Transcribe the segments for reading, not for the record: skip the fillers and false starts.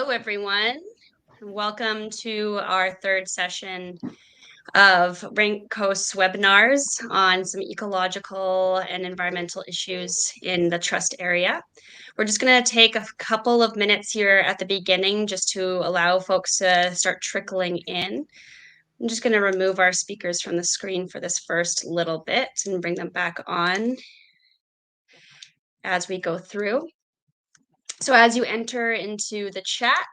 Hello, everyone. Welcome to our third session of Rank Coast's webinars on some ecological and environmental issues in the trust area. We're just going to take a couple of minutes here at the beginning just to allow folks to start trickling in. I'm just going to remove our speakers from the screen for this first little bit and bring them back on as we go through. So as you enter into the chat,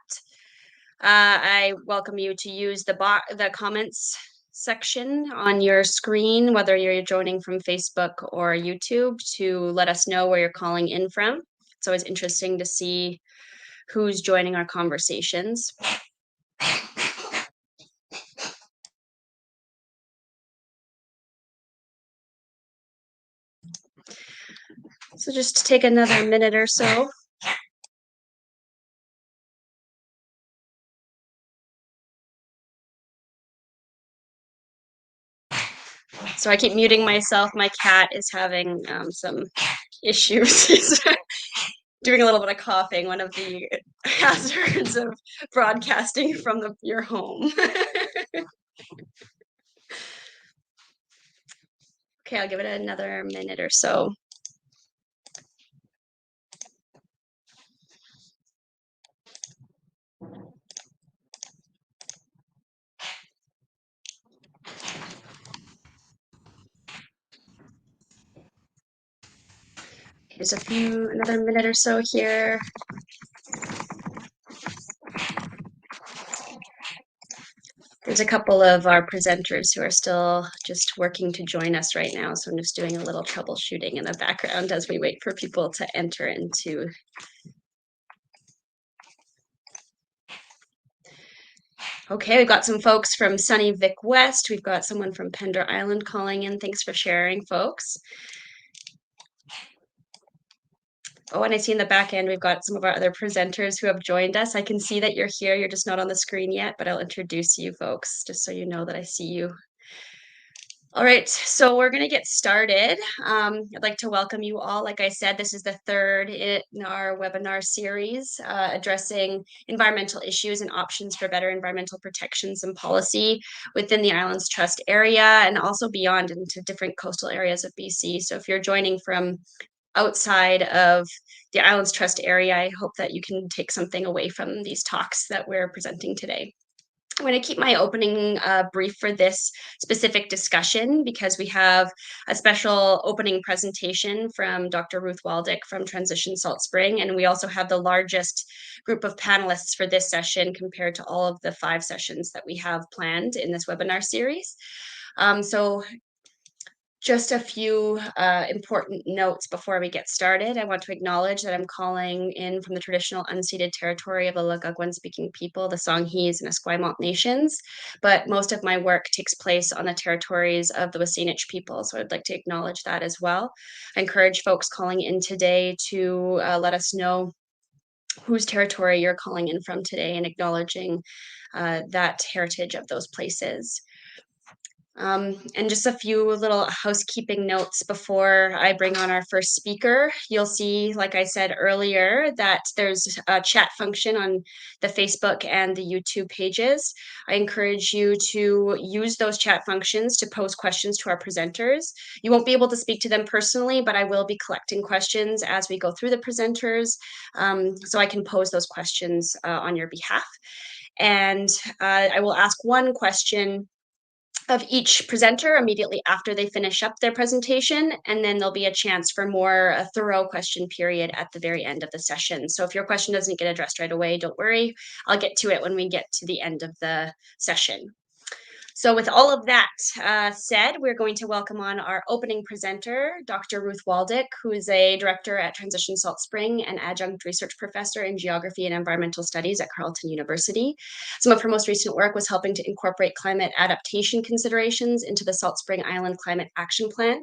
I welcome you to use the comments section on your screen, whether you're joining from Facebook or YouTube, to let us know where you're calling in from. It's always interesting to see who's joining our conversations. So just take another minute or so. So I keep muting myself. My cat is having some issues. He's doing a little bit of coughing, one of the hazards of broadcasting from your home. Okay, I'll give it another minute or so. There's another minute or so here. There's a couple of our presenters who are still just working to join us right now, so I'm just doing a little troubleshooting in the background as we wait for people to enter into. Okay, we've got some folks from sunny Vic West. We've got someone from Pender Island calling in. Thanks for sharing, folks. Oh, and I see in the back end, we've got some of our other presenters who have joined us. I can see that you're here. You're just not on the screen yet, but I'll introduce you folks just so you know that I see you. All right, so we're going to get started. I'd like to welcome you all. Like I said, this is the third in our webinar series addressing environmental issues and options for better environmental protections and policy within the Islands Trust area and also beyond into different coastal areas of BC. So if you're joining from outside of the Islands Trust area, I hope that you can take something away from these talks that we're presenting today. I'm going to keep my opening brief for this specific discussion because we have a special opening presentation from Dr. Ruth Waldick from Transition Salt Spring, and we also have the largest group of panelists for this session compared to all of the 5 sessions that we have planned in this webinar series. So just a few important notes before we get started. I want to acknowledge that I'm calling in from the traditional unceded territory of the Algonquin-speaking people, the Songhees and Esquimalt nations, but most of my work takes place on the territories of the Wasanich people, so I'd like to acknowledge that as well. I encourage folks calling in today to let us know whose territory you're calling in from today and acknowledging that heritage of those places. And just a few little housekeeping notes before I bring on our first speaker. You'll see, like I said earlier, that there's a chat function on the Facebook and the YouTube pages. I encourage you to use those chat functions to pose questions to our presenters. You won't be able to speak to them personally, but I will be collecting questions as we go through the presenters, so I can pose those questions on your behalf. And I will ask one question of each presenter immediately after they finish up their presentation, and then there'll be a chance for a thorough question period at the very end of the session. So if your question doesn't get addressed right away, don't worry, I'll get to it when we get to the end of the session. So with all of that said, we're going to welcome on our opening presenter, Dr. Ruth Waldick, who is a director at Transition Salt Spring and adjunct research professor in geography and environmental studies at Carleton University. Some of her most recent work was helping to incorporate climate adaptation considerations into the Salt Spring Island Climate Action Plan.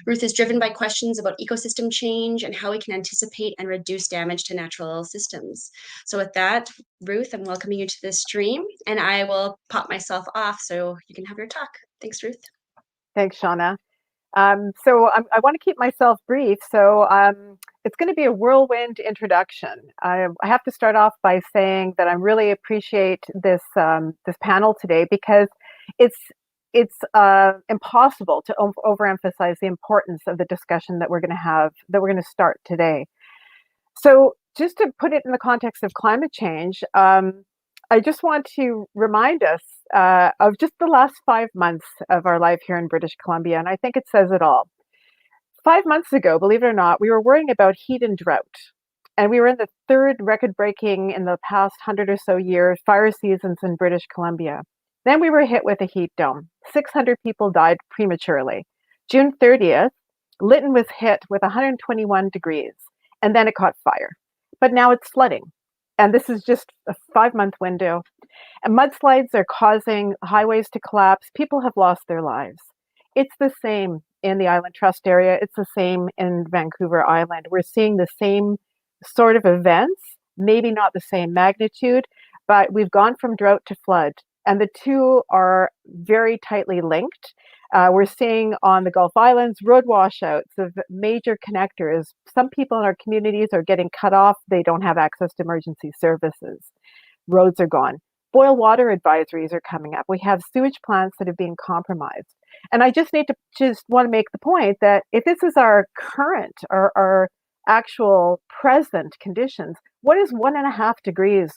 Ruth is driven by questions about ecosystem change and how we can anticipate and reduce damage to natural systems. So with that, Ruth, I'm welcoming you to this stream, and I will pop myself off so you can have your talk. Thanks, Ruth. Thanks, Shauna. So I want to keep myself brief. So it's going to be a whirlwind introduction. I have to start off by saying that I really appreciate this this panel today because it's impossible to overemphasize the importance of the discussion that we're going to have, that we're going to start today. So just to put it in the context of climate change, I just want to remind us of just the last 5 months of our life here in British Columbia, and I think it says it all. 5 months ago, believe it or not, we were worrying about heat and drought. And we were in the third record-breaking in the past 100 or so years fire seasons in British Columbia. Then we were hit with a heat dome. 600 people died prematurely. June 30th, Lytton was hit with 121 degrees, and then it caught fire. But now it's flooding. And this is just a 5-month window. And mudslides are causing highways to collapse. People have lost their lives. It's the same in the Island Trust area. It's the same in Vancouver Island. We're seeing the same sort of events, maybe not the same magnitude, but we've gone from drought to flood. And the two are very tightly linked. We're seeing on the Gulf Islands road washouts of major connectors. Some people in our communities are getting cut off. They don't have access to emergency services. Roads are gone. Boil water advisories are coming up. We have sewage plants that have been compromised. And I just want to make the point that if this is our current or our actual present conditions, what is 1.5 degrees,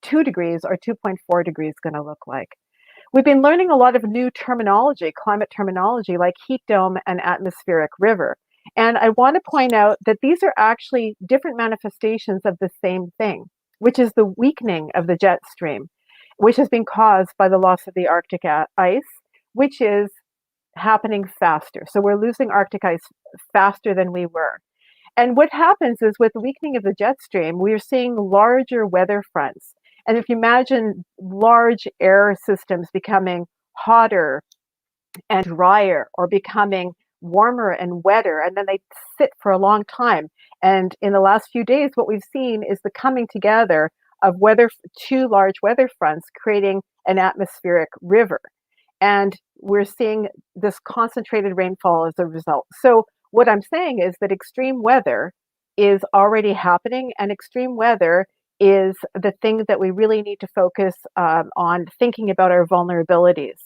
2 degrees, or 2.4 degrees going to look like? We've been learning a lot of new terminology, climate terminology, like heat dome and atmospheric river. And I want to point out that these are actually different manifestations of the same thing, which is the weakening of the jet stream, which has been caused by the loss of the Arctic ice, which is happening faster. So we're losing Arctic ice faster than we were. And what happens is with the weakening of the jet stream, we're seeing larger weather fronts. And if you imagine large air systems becoming hotter and drier or becoming warmer and wetter, and then they sit for a long time. And in the last few days, what we've seen is the coming together of two large weather fronts creating an atmospheric river. And we're seeing this concentrated rainfall as a result. So what I'm saying is that extreme weather is already happening, and extreme weather is the thing that we really need to focus on thinking about our vulnerabilities.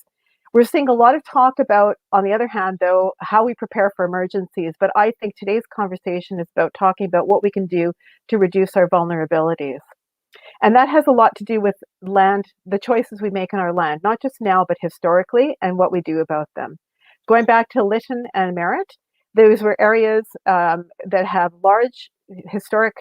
We're seeing a lot of talk about, on the other hand, though, how we prepare for emergencies. But I think today's conversation is about talking about what we can do to reduce our vulnerabilities. And that has a lot to do with land, the choices we make in our land, not just now, but historically, and what we do about them. Going back to Lytton and Merritt, those were areas that have large historic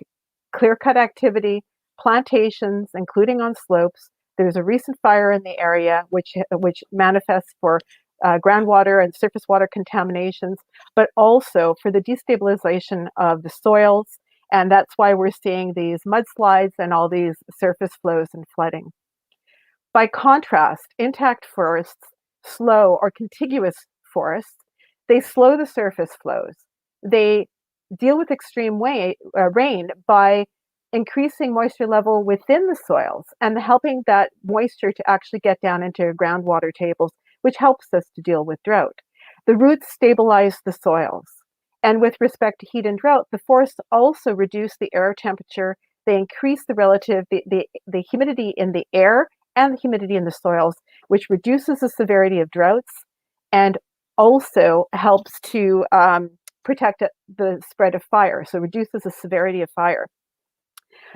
clear-cut activity, plantations, including on slopes. There's a recent fire in the area, which manifests for groundwater and surface water contaminations, but also for the destabilization of the soils. And that's why we're seeing these mudslides and all these surface flows and flooding. By contrast, intact forests, slow or contiguous forests, they slow the surface flows. They deal with extreme rain by increasing moisture level within the soils and helping that moisture to actually get down into groundwater tables, which helps us to deal with drought. The roots stabilize the soils. And with respect to heat and drought, the forests also reduce the air temperature. They increase the humidity in the air and the humidity in the soils, which reduces the severity of droughts and also helps to protect the spread of fire, so reduces the severity of fire.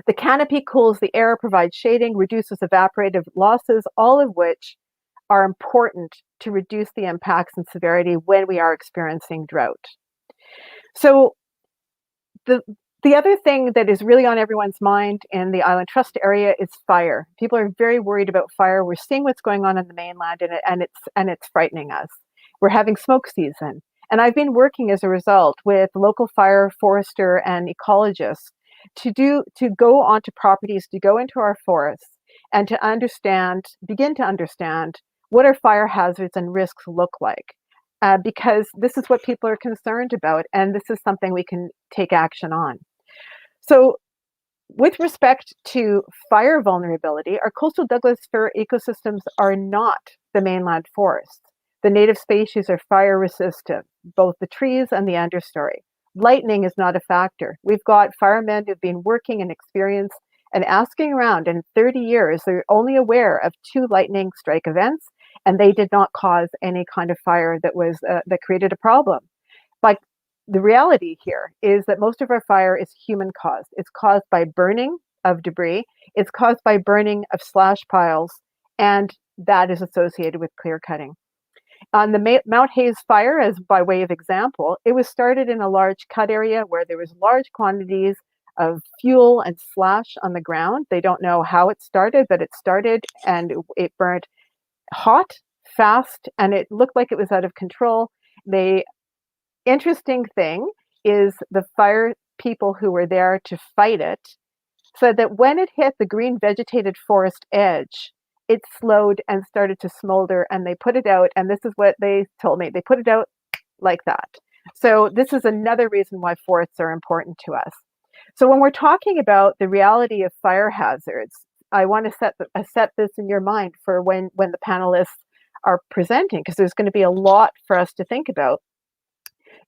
The canopy cools the air, provides shading, reduces evaporative losses, all of which are important to reduce the impacts and severity when we are experiencing drought. So the other thing that is really on everyone's mind in the Island Trust area is fire. People are very worried about fire. We're seeing what's going on in the mainland, and it's frightening us. We're having smoke season. And I've been working as a result with local fire forester and ecologists to go onto properties, to go into our forests and to begin to understand what our fire hazards and risks look like. Because this is what people are concerned about, and this is something we can take action on. So with respect to fire vulnerability, our coastal Douglas-fir ecosystems are not the mainland forests. The native species are fire resistant, both the trees and the understory. lightning is not a factor. We've got firemen who've been working and experienced and asking around, and in 30 years, they're only aware of 2 lightning strike events, and they did not cause any kind of fire that created a problem. But the reality here is that most of our fire is human caused. It's caused by burning of debris. It's caused by burning of slash piles, and that is associated with clear cutting. On the Mount Hayes fire, as by way of example, it was started in a large cut area where there was large quantities of fuel and slash on the ground. They don't know how it started, but it started and it burned hot, fast, and it looked like it was out of control. The interesting thing is the fire people who were there to fight it said that when it hit the green vegetated forest edge, it slowed and started to smolder, and they put it out, and this is what they told me, they put it out like that. So this is another reason why forests are important to us. So when we're talking about the reality of fire hazards, I want to set this in your mind for when the panelists are presenting, because there's going to be a lot for us to think about.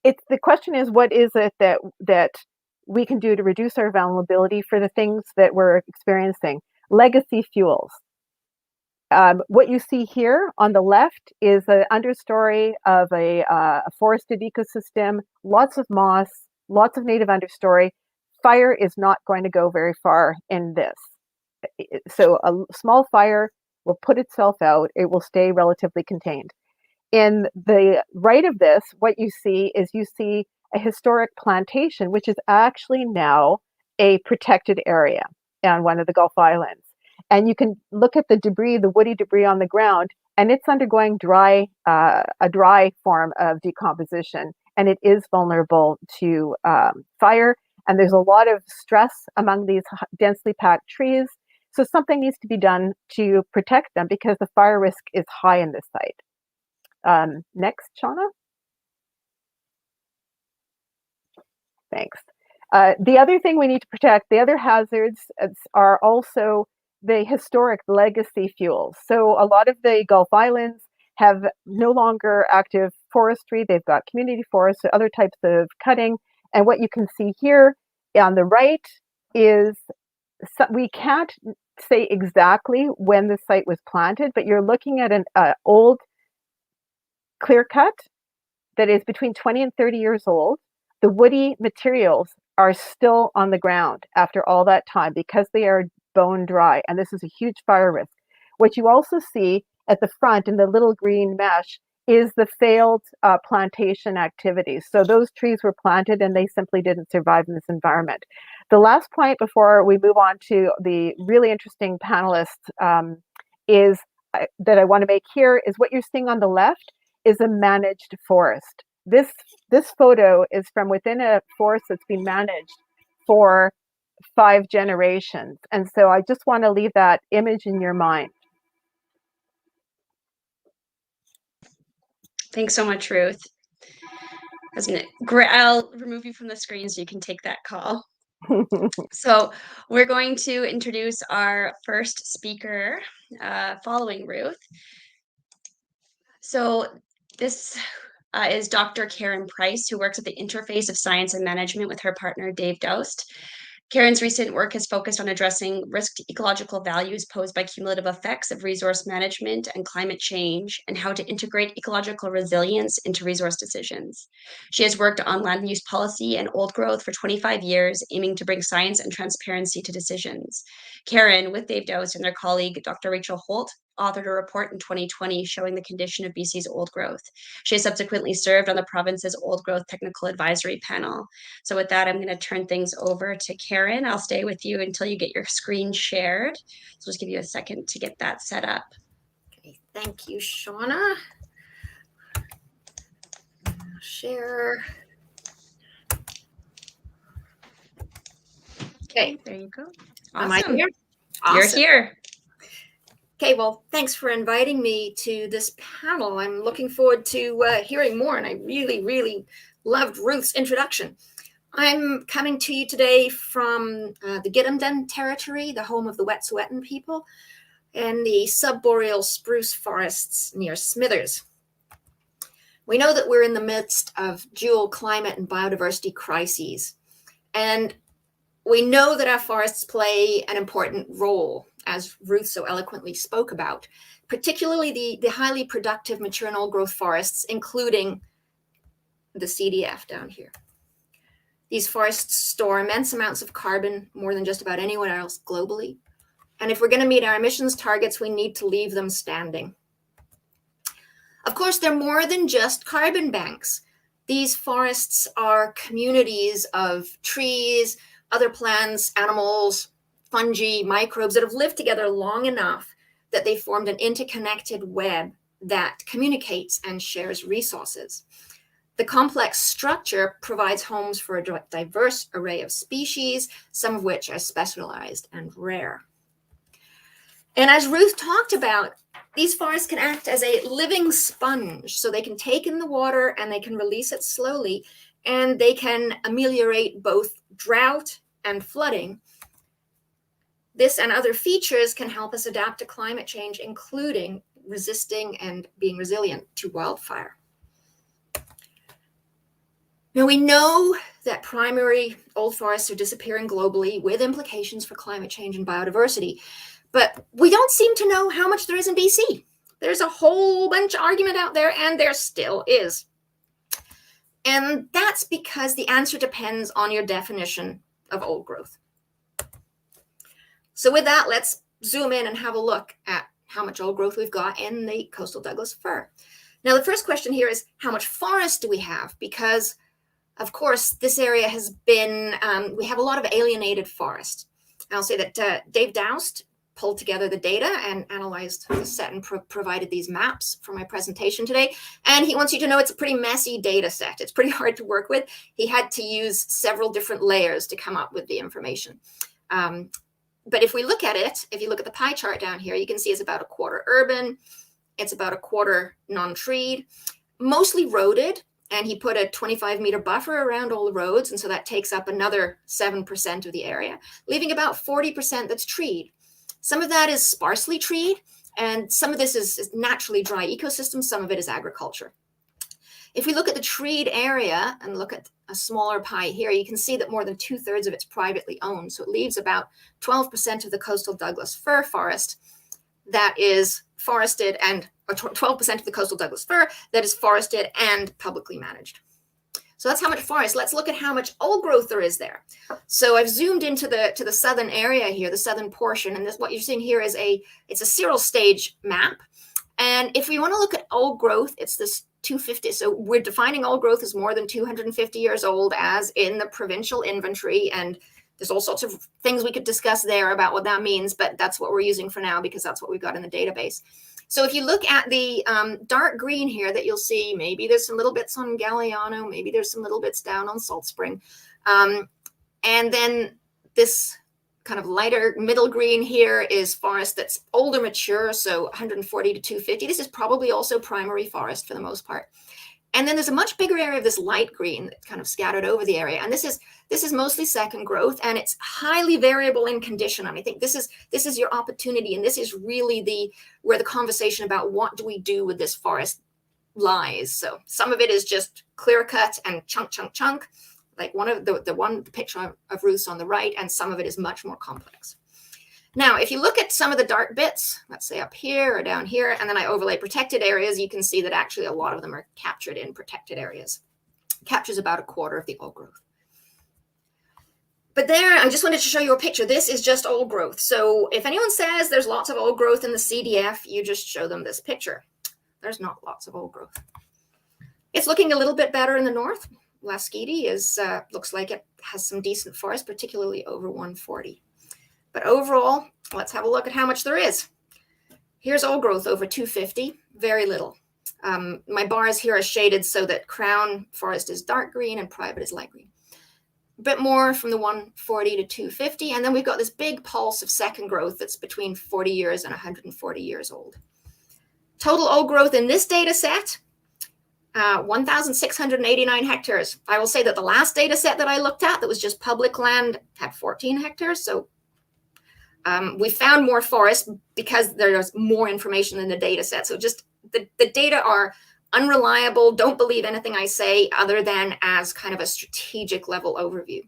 The question is, what is it that we can do to reduce our vulnerability for the things that we're experiencing? Legacy fuels. What you see here on the left is an understory of a forested ecosystem, lots of moss, lots of native understory. Fire is not going to go very far in this. So a small fire will put itself out. It will stay relatively contained. In the right of this, what you see is a historic plantation, which is actually now a protected area on one of the Gulf Islands. And you can look at the debris, the woody debris on the ground, and it's undergoing a dry form of decomposition, and it is vulnerable to fire. And there's a lot of stress among these densely packed trees. So something needs to be done to protect them because the fire risk is high in this site. Next, Shauna. Thanks. The other thing we need to protect, the other hazards are also the historic legacy fuels. So a lot of the Gulf Islands have no longer active forestry. They've got community forests, other types of cutting. And what you can see here on the right is, we can't say exactly when the site was planted, but you're looking at an old clear cut that is between 20 and 30 years old. The woody materials are still on the ground after all that time because they are bone dry, and this is a huge fire risk. What you also see at the front in the little green mesh is the failed plantation activities. So those trees were planted and they simply didn't survive in this environment. The last point before we move on to the really interesting panelists is that I want to make here is what you're seeing on the left is a managed forest. This photo is from within a forest that's been managed for 5 generations. And so I just want to leave that image in your mind. Thanks so much, Ruth. I'll remove you from the screen so you can take that call. So we're going to introduce our first speaker following Ruth. So this is Dr. Karen Price, who works at the interface of science and management with her partner, Dave Doust. Karen's recent work has focused on addressing risk to ecological values posed by cumulative effects of resource management and climate change, and how to integrate ecological resilience into resource decisions. She has worked on land use policy and old growth for 25 years, aiming to bring science and transparency to decisions. Karen, with Dave Doust and their colleague, Dr. Rachel Holt, authored a report in 2020 showing the condition of BC's old growth. She has subsequently served on the province's old growth technical advisory panel. So with that, I'm going to turn things over to Karen. I'll stay with you until you get your screen shared. So just give you a second to get that set up. Okay, thank you, Shauna. Share. Okay, there you go. Awesome. Am I here? Awesome. You're here. Okay, well, thanks for inviting me to this panel. I'm looking forward to hearing more, and I really, really loved Ruth's introduction. I'm coming to you today from the Gitumden territory, the home of the Wet'suwet'en people, and the subboreal spruce forests near Smithers. We know that we're in the midst of dual climate and biodiversity crises. And we know that our forests play an important role, as Ruth so eloquently spoke about, particularly the highly productive mature and old growth forests, including the CDF down here. These forests store immense amounts of carbon, more than just about anyone else globally. And if we're going to meet our emissions targets, we need to leave them standing. Of course, they're more than just carbon banks. These forests are communities of trees, other plants, animals, fungi, microbes that have lived together long enough that they formed an interconnected web that communicates and shares resources. The complex structure provides homes for a diverse array of species, some of which are specialized and rare. And as Ruth talked about, these forests can act as a living sponge, so they can take in the water and they can release it slowly, and they can ameliorate both drought and flooding. This and other features can help us adapt to climate change, including resisting and being resilient to wildfire. Now, we know that primary old forests are disappearing globally with implications for climate change and biodiversity, but we don't seem to know how much there is in BC. There's a whole bunch of argument out there, and there still is. And that's because the answer depends on your definition of old growth. So with that, let's zoom in and have a look at how much old growth we've got in the coastal Douglas-fir. Now, the first question here is, how much forest do we have? Because of course, this area has been, we have a lot of alienated forest. I'll say that Dave Doust pulled together the data and analyzed the set and provided these maps for my presentation today. And he wants you to know it's a pretty messy data set. It's pretty hard to work with. He had to use several different layers to come up with the information. But if we look at it, if you look at the pie chart down here, you can see it's about a quarter urban. It's about a quarter non-treed, mostly roaded. And he put a 25-meter buffer around all the roads. And so that takes up another 7% of the area, leaving about 40% that's treed. Some of that is sparsely treed, and some of this is naturally dry ecosystems. Some of it is agriculture. If we look at the treed area and look at a smaller pie here, you can see that more than 2/3 of it's privately owned. So it leaves about 12% of the coastal Douglas-fir forest that is forested, and or 12% of the coastal Douglas-fir that is forested and publicly managed. So that's how much forest. Let's look at how much old growth there is there. So I've zoomed into the southern area here, the southern portion, and this, what you're seeing here is it's a serial stage map. And if we want to look at old growth, it's this 250. So we're defining old growth as more than 250 years old, as in the provincial inventory. And there's all sorts of things we could discuss there about what that means, but that's what we're using for now because that's what we've got in the database. So if you look at the dark green here that you'll see, maybe there's some little bits on Galliano, maybe there's some little bits down on Salt Spring. And then this kind of lighter middle green here is forest that's older mature, so 140 to 250. This is probably also primary forest for the most part. And then there's a much bigger area of this light green that's kind of scattered over the area. And this is mostly second growth, and it's highly variable in condition. And I think this is your opportunity, and this is really where the conversation about what do we do with this forest lies. So some of it is just clear cut and chunk, like one of the picture of Ruth's on the right, and some of it is much more complex. Now, if you look at some of the dark bits, let's say up here or down here, and then I overlay protected areas, you can see that actually a lot of them are captured in protected areas. It captures about a quarter of the old growth. But there, I just wanted to show you a picture. This is just old growth. So if anyone says there's lots of old growth in the CDF, you just show them this picture. There's not lots of old growth. It's looking a little bit better in the north. Lasqueti looks like it has some decent forest, particularly over 140. But overall, let's have a look at how much there is. Here's old growth over 250, very little. My bars here are shaded so that crown forest is dark green and private is light green. A bit more from the 140 to 250, and then we've got this big pulse of second growth that's between 40 years and 140 years old. Total old growth in this data set, 1,689 hectares. I will say that the last data set that I looked at that was just public land had 14 hectares, so we found more forest because there's more information in the data set. So just the data are unreliable, don't believe anything I say other than as kind of a strategic level overview.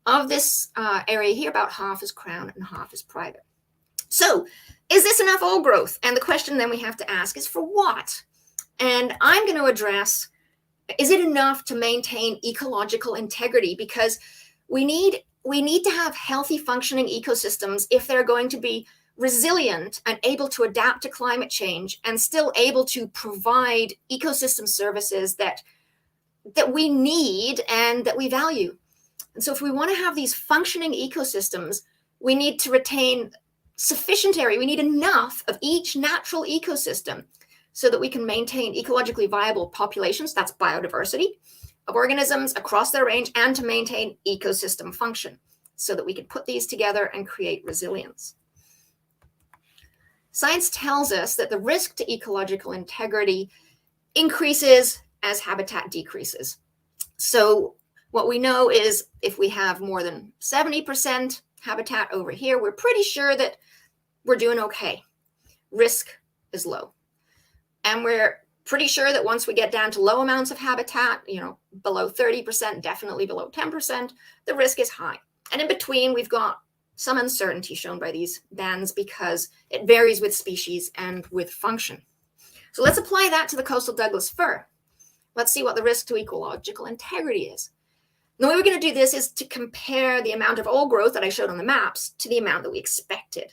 Of this area here, about half is Crown and half is private. So is this enough old growth? And the question then we have to ask is for what? And I'm going to address, is it enough to maintain ecological integrity? Because we need to have healthy functioning ecosystems if they're going to be resilient and able to adapt to climate change and still able to provide ecosystem services that we need and that we value. And so if we want to have these functioning ecosystems, we need to retain sufficient area. We need enough of each natural ecosystem so that we can maintain ecologically viable populations, that's biodiversity, of organisms across their range, and to maintain ecosystem function so that we can put these together and create resilience. Science tells us that the risk to ecological integrity increases as habitat decreases. So what we know is if we have more than 70% habitat over here, we're pretty sure that we're doing okay. Risk is low. And we're pretty sure that once we get down to low amounts of habitat, below 30%, definitely below 10%, the risk is high. And in between, we've got some uncertainty shown by these bands because it varies with species and with function. So let's apply that to the coastal Douglas-fir. Let's see what the risk to ecological integrity is. The way we're going to do this is to compare the amount of old growth that I showed on the maps to the amount that we expected.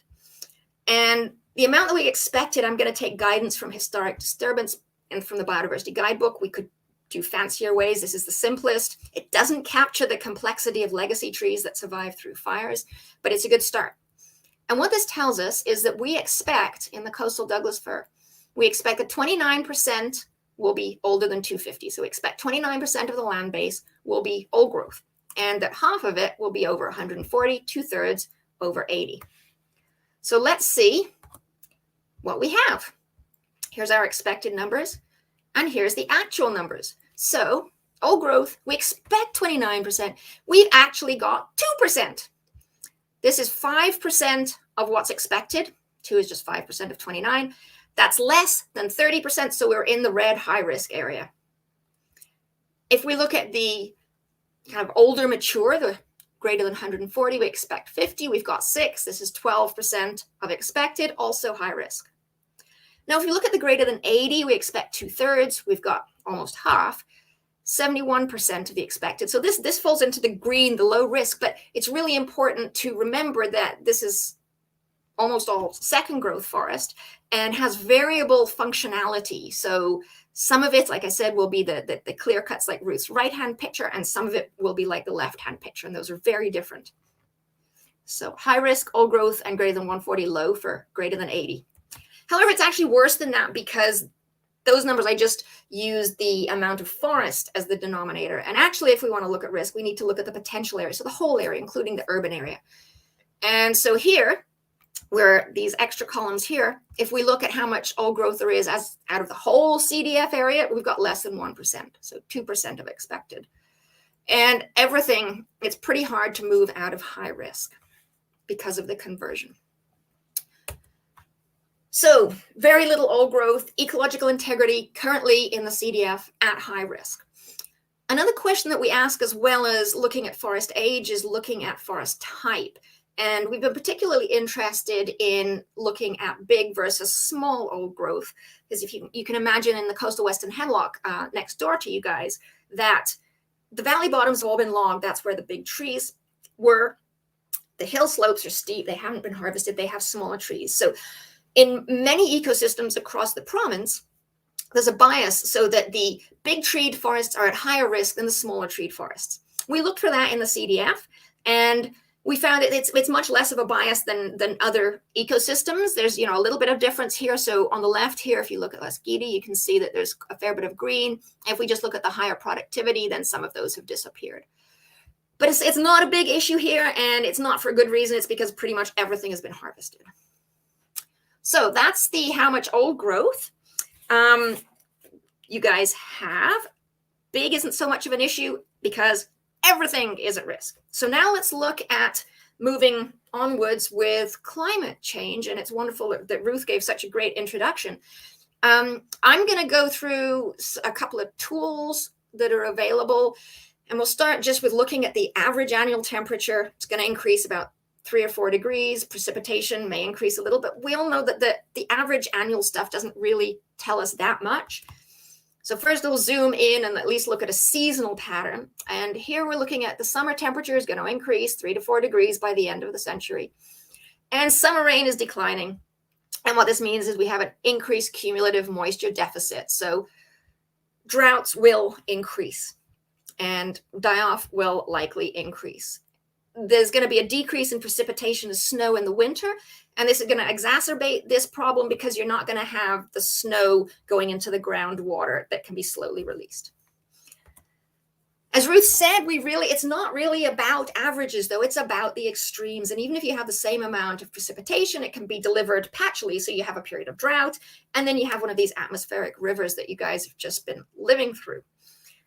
And the amount that we expected, I'm going to take guidance from historic disturbance and from the biodiversity guidebook. We could do fancier ways. This is the simplest. It doesn't capture the complexity of legacy trees that survive through fires, but it's a good start. And what this tells us is that we expect in the coastal Douglas-fir, we expect that 29% will be older than 250. So we expect 29% of the land base will be old growth, and that half of it will be over 140, 2/3 over 80. So let's see what we have. Here's our expected numbers, and here's the actual numbers. So old growth, we expect 29%. We've actually got 2%. This is 5% of what's expected. 2 is just 5% of 29. That's less than 30%, so we're in the red high risk area. If we look at the kind of older mature, the greater than 140, we expect 50. We've got 6. This is 12% of expected, also high risk. Now, if you look at the greater than 80, we expect 2/3. We've got almost half, 71% of the expected. So this falls into the green, the low risk, but it's really important to remember that this is almost all second growth forest and has variable functionality. So some of it, like I said, will be the clear cuts like Ruth's right-hand picture, and some of it will be like the left-hand picture, and those are very different. So high risk, old growth, and greater than 140, low for greater than 80. However, it's actually worse than that because those numbers, I just used the amount of forest as the denominator. And actually, if we want to look at risk, we need to look at the potential area, so the whole area, including the urban area. And so here, where these extra columns here, if we look at how much old growth there is as out of the whole CDF area, we've got less than 1%, so 2% of expected. And everything, it's pretty hard to move out of high risk because of the conversion. So very little old growth, ecological integrity currently in the CDF at high risk. Another question that we ask as well as looking at forest age is looking at forest type. And we've been particularly interested in looking at big versus small old growth, because if you can imagine in the coastal western hemlock next door to you guys, that the valley bottoms have all been logged. That's where the big trees were. The hill slopes are steep. They haven't been harvested. They have smaller trees. So in many ecosystems across the province, there's a bias so that the big treed forests are at higher risk than the smaller treed forests. We looked for that in the CDF, and we found that it's much less of a bias than other ecosystems. There's a little bit of difference here. So on the left here, if you look at Lasgidi, you can see that there's a fair bit of green. If we just look at the higher productivity, then some of those have disappeared. But it's not a big issue here, and it's not for a good reason. It's because pretty much everything has been harvested. So that's the how much old growth you guys have. Big isn't so much of an issue because everything is at risk. So now let's look at moving onwards with climate change. And it's wonderful that Ruth gave such a great introduction. I'm going to go through a couple of tools that are available, and we'll start just with looking at the average annual temperature. It's going to increase about 3 or 4 degrees. Precipitation may increase a little, but we all know that the average annual stuff doesn't really tell us that much. So first we'll zoom in and at least look at a seasonal pattern. And here we're looking at the summer temperature is going to increase 3 to 4 degrees by the end of the century. And summer rain is declining. And what this means is we have an increased cumulative moisture deficit. So droughts will increase and die-off will likely increase. There's going to be a decrease in precipitation of snow in the winter, and this is going to exacerbate this problem because you're not going to have the snow going into the groundwater that can be slowly released. As Ruth said, it's not really about averages, though. It's about the extremes. And even if you have the same amount of precipitation, it can be delivered patchily. So you have a period of drought, and then you have one of these atmospheric rivers that you guys have just been living through.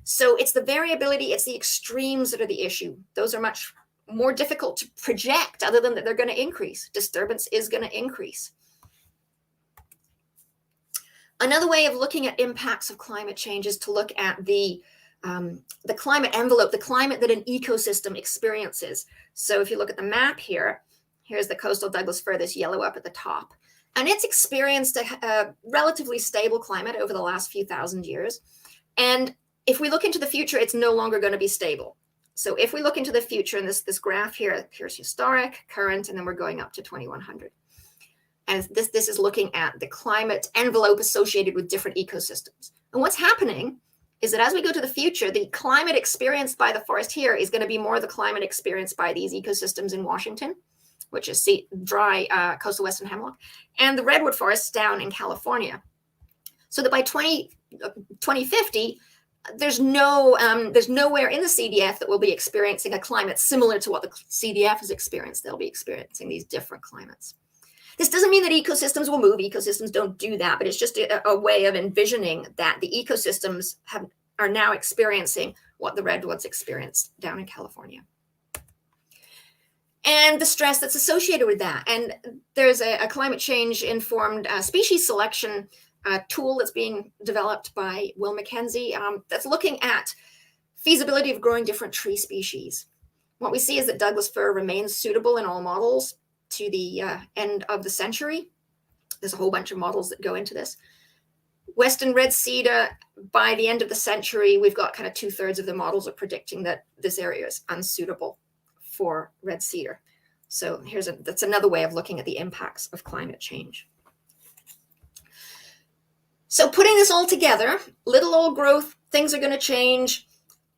So it's the variability, it's the extremes that are the issue. Those are much more difficult to project, other than that they're going to increase. Disturbance is going to increase. Another way of looking at impacts of climate change is to look at the climate envelope, the climate that an ecosystem experiences. So if you look at the map here, here's the coastal Douglas-fir, this yellow up at the top. And it's experienced a relatively stable climate over the last few thousand years. And if we look into the future, it's no longer going to be stable. So if we look into the future, and this graph here, here's historic, current, and then we're going up to 2100. And this is looking at the climate envelope associated with different ecosystems. And what's happening is that as we go to the future, the climate experienced by the forest here is going to be more the climate experienced by these ecosystems in Washington, which is dry coastal western hemlock, and the redwood forests down in California. So that by 2050, there's nowhere in the CDF that will be experiencing a climate similar to what the CDF has experienced. They'll be experiencing these different climates. This doesn't mean that ecosystems will move. Ecosystems don't do that, but it's just a way of envisioning that the ecosystems are now experiencing what the redwoods experienced down in California. And the stress that's associated with that. And there's a climate change informed species selection tool that's being developed by Will Mackenzie that's looking at feasibility of growing different tree species. What we see is that Douglas-fir remains suitable in all models to the end of the century. There's a whole bunch of models that go into this. Western red cedar, by the end of the century, we've got kind of 2/3 of the models are predicting that this area is unsuitable for red cedar. So that's another way of looking at the impacts of climate change. So putting this all together, little old growth, things are going to change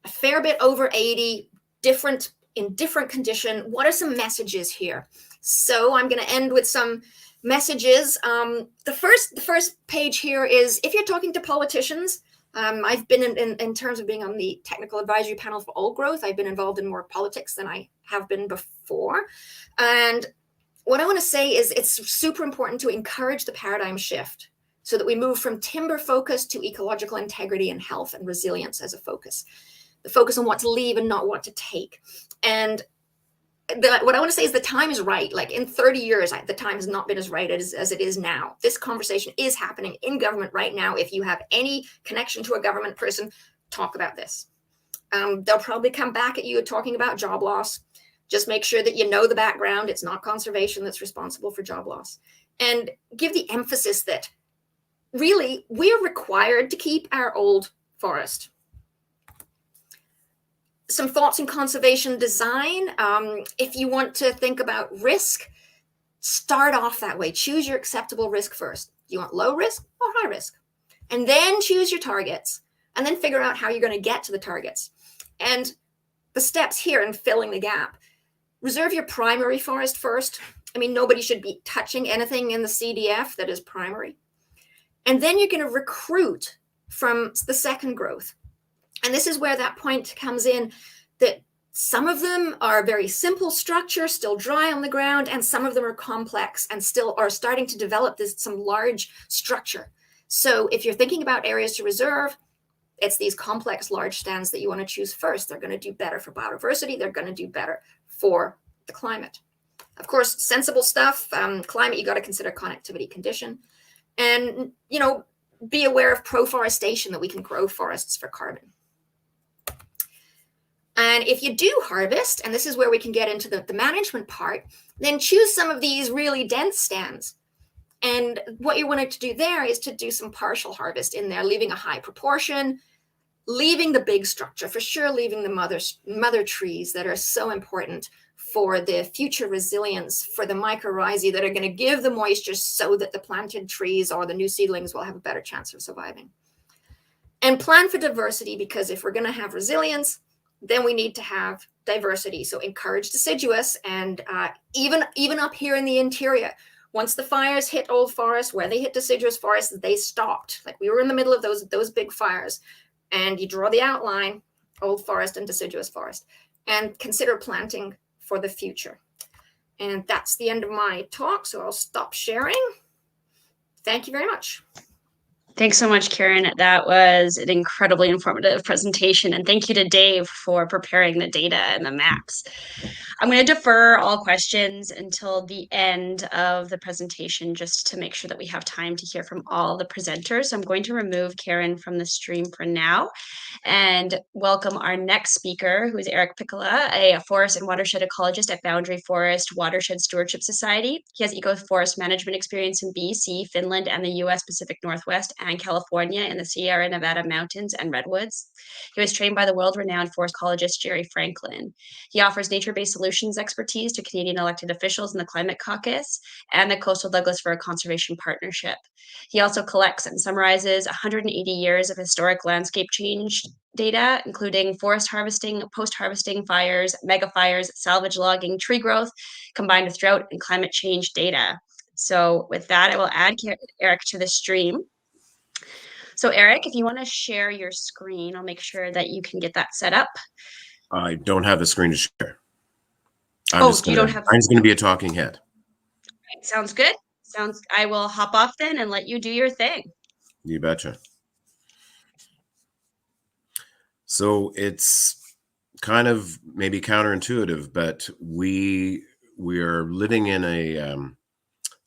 a fair bit over 80, in different condition. What are some messages here? So I'm going to end with some messages. The first page here is, if you're talking to politicians, I've been in terms of being on the technical advisory panel for old growth, I've been involved in more politics than I have been before. And what I want to say is it's super important to encourage the paradigm shift, so that we move from timber focus to ecological integrity and health and resilience as a focus. The focus on what to leave and not what to take. And what I want to say is the time is right. Like in 30 years, the time has not been as right as it is now. This conversation is happening in government right now. If you have any connection to a government person, talk about this. They'll probably come back at you talking about job loss. Just make sure that you know the background. It's not conservation that's responsible for job loss. And give the emphasis that really, we're required to keep our old forest. Some thoughts in conservation design. If you want to think about risk, start off that way. Choose your acceptable risk first. Do you want low risk or high risk? And then choose your targets, and then figure out how you're going to get to the targets. And the steps here in filling the gap. Reserve your primary forest first. I mean, nobody should be touching anything in the CDF that is primary. And then you're going to recruit from the second growth. And this is where that point comes in, that some of them are very simple structure, still dry on the ground, and some of them are complex and still are starting to develop some large structure. So if you're thinking about areas to reserve, it's these complex large stands that you want to choose first. They're going to do better for biodiversity. They're going to do better for the climate. Of course, sensible stuff, climate, you got to consider connectivity condition. And, be aware of proforestation, that we can grow forests for carbon. And if you do harvest, and this is where we can get into the management part, then choose some of these really dense stands. And what you wanted to do there is to do some partial harvest in there, leaving a high proportion, leaving the big structure, for sure, leaving the mother trees that are so important for the future resilience, for the mycorrhizae that are going to give the moisture so that the planted trees or the new seedlings will have a better chance of surviving. And plan for diversity, because if we're going to have resilience, then we need to have diversity. So encourage deciduous, and even up here in the interior, once the fires hit old forest, where they hit deciduous forests, they stopped. Like we were in the middle of those big fires, and you draw the outline, old forest and deciduous forest, and consider planting for the future. And that's the end of my talk, so I'll stop sharing. Thank you very much. Thanks so much, Karen. That was an incredibly informative presentation. And thank you to Dave for preparing the data and the maps. I'm going to defer all questions until the end of the presentation, just to make sure that we have time to hear from all the presenters. So I'm going to remove Karen from the stream for now and welcome our next speaker, who is Eric Piccola, a forest and watershed ecologist at Boundary Forest Watershed Stewardship Society. He has eco-forest management experience in BC, Finland, and the US Pacific Northwest and California in the Sierra Nevada mountains and redwoods. He was trained by the world-renowned forest ecologist Jerry Franklin. He offers nature-based solutions expertise to Canadian elected officials in the Climate Caucus and the Coastal Douglas-fir Conservation Partnership. He also collects and summarizes 180 years of historic landscape change data, including forest harvesting, post-harvesting fires, mega fires, salvage logging, tree growth, combined with drought and climate change data. So with that, I will add Eric to the stream. So Eric, if you want to share your screen, I'll make sure that you can get that set up. I don't have a screen to share. I'm just going to be a talking head. Right, sounds good. I will hop off then and let you do your thing. You betcha. So it's kind of maybe counterintuitive, but we are living in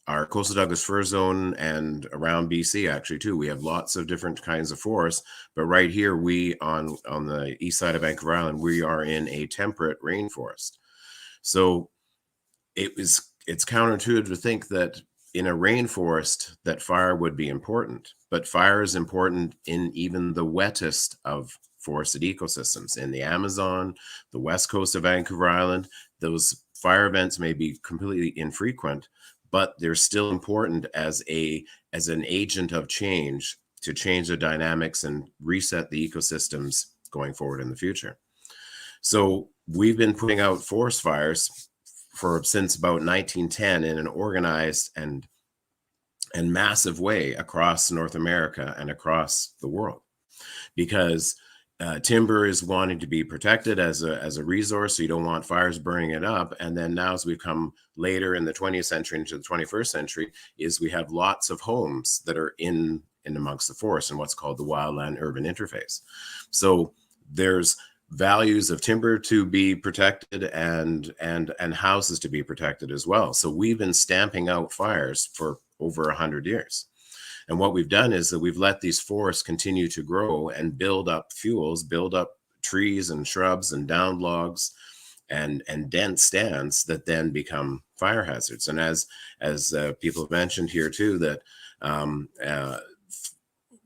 our Coastal Douglas-fir zone and around BC actually too. We have lots of different kinds of forests, but right here on the east side of Vancouver Island, we are in a temperate rainforest. So it's counterintuitive to think that in a rainforest that fire would be important, but fire is important in even the wettest of forested ecosystems. In the Amazon, the west coast of Vancouver Island, those fire events may be completely infrequent, but they're still important as an agent of change to change the dynamics and reset the ecosystems going forward in the future. So we've been putting out forest fires since about 1910 in an organized and massive way across North America and across the world, because timber is wanting to be protected as a resource, so you don't want fires burning it up. And then now, as we've come later in the 20th century into the 21st century, is we have lots of homes that are in amongst the forest and what's called the wildland-urban interface. So there's values of timber to be protected and houses to be protected as well. So we've been stamping out fires for over 100 years. And what we've done is that we've let these forests continue to grow and build up fuels, build up trees and shrubs and downed logs and dense stands that then become fire hazards. And as people have mentioned here too, that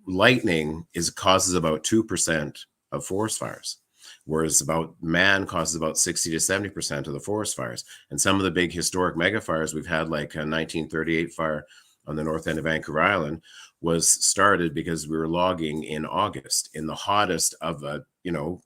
lightning causes about 2% of forest fires, whereas man causes about 60 to 70% of the forest fires. And some of the big historic mega fires we've had, like a 1938 fire on the north end of Vancouver Island, was started because we were logging in August, in the hottest of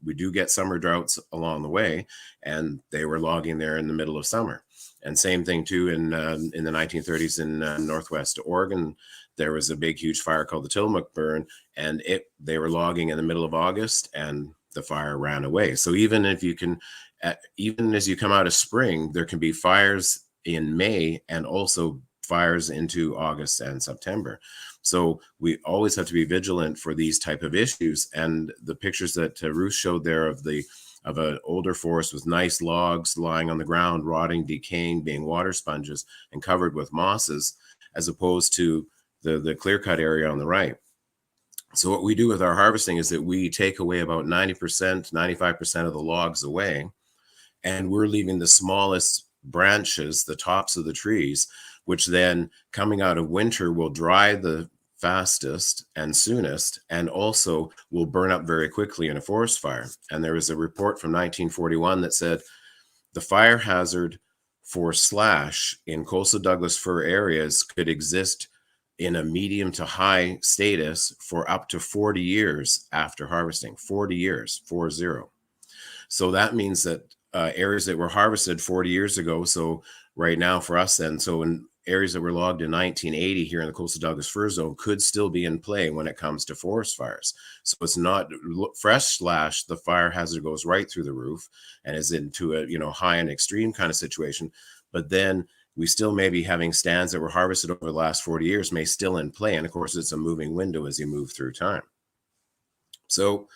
we do get summer droughts along the way, and they were logging there in the middle of summer. And same thing too in the 1930s in Northwest Oregon. There was a big, huge fire called the Tillamook burn, and they were logging in the middle of August, and the fire ran away. So even as you come out of spring, there can be fires in May and also fires into August and September. So we always have to be vigilant for these type of issues. And the pictures that Ruth showed there of an older forest with nice logs lying on the ground, rotting, decaying, being water sponges and covered with mosses, as opposed to the clear-cut area on the right. So what we do with our harvesting is that we take away about 90%, 95% of the logs away, and we're leaving the smallest branches, the tops of the trees, which then coming out of winter will dry the fastest and soonest, and also will burn up very quickly in a forest fire. And there was a report from 1941 that said the fire hazard for slash in coastal Douglas-fir areas could exist in a medium to high status for up to 40 years after harvesting. 40 years, 40. So that means that areas that were harvested 40 years ago, so right now for us then, so in areas that were logged in 1980 here in the coastal Douglas-fir zone could still be in play when it comes to forest fires. So it's not fresh slash, the fire hazard goes right through the roof and is into a high and extreme kind of situation. But then we still may be having stands that were harvested over the last 40 years may still in play. And of course, it's a moving window as you move through time. So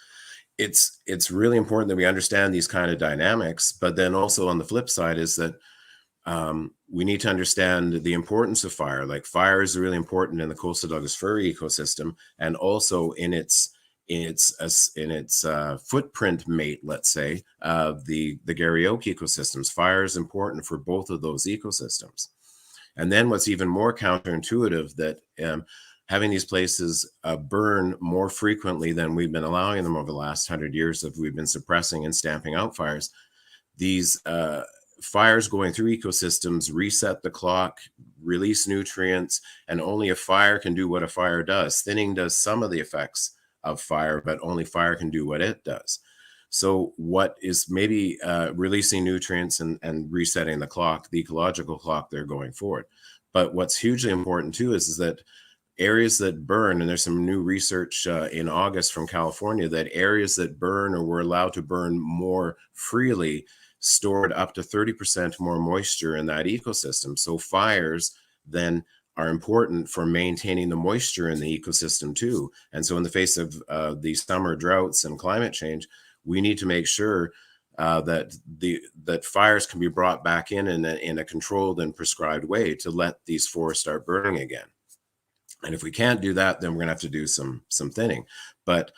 it's really important that we understand these kind of dynamics. But then also on the flip side is that we need to understand the importance of fire. Like fire is really important in the coastal Douglas-fir ecosystem, and also in its footprint mate, let's say, of the Garry Oak ecosystems. Fire is important for both of those ecosystems. And then what's even more counterintuitive, that having these places burn more frequently than we've been allowing them over the last 100 years that we've been suppressing and stamping out fires. These fires going through ecosystems reset the clock, release nutrients, and only a fire can do what a fire does. Thinning does some of the effects of fire, but only fire can do what it does. So what is maybe releasing nutrients and resetting the clock, the ecological clock there going forward. But what's hugely important too is that areas that burn, and there's some new research in August from California, that areas that burn or were allowed to burn more freely stored up to 30% more moisture in that ecosystem. So fires then are important for maintaining the moisture in the ecosystem too. And so in the face of these summer droughts and climate change, we need to make sure that fires can be brought back in a controlled and prescribed way to let these forests start burning again. And if we can't do that, then we're going to have to do some thinning. But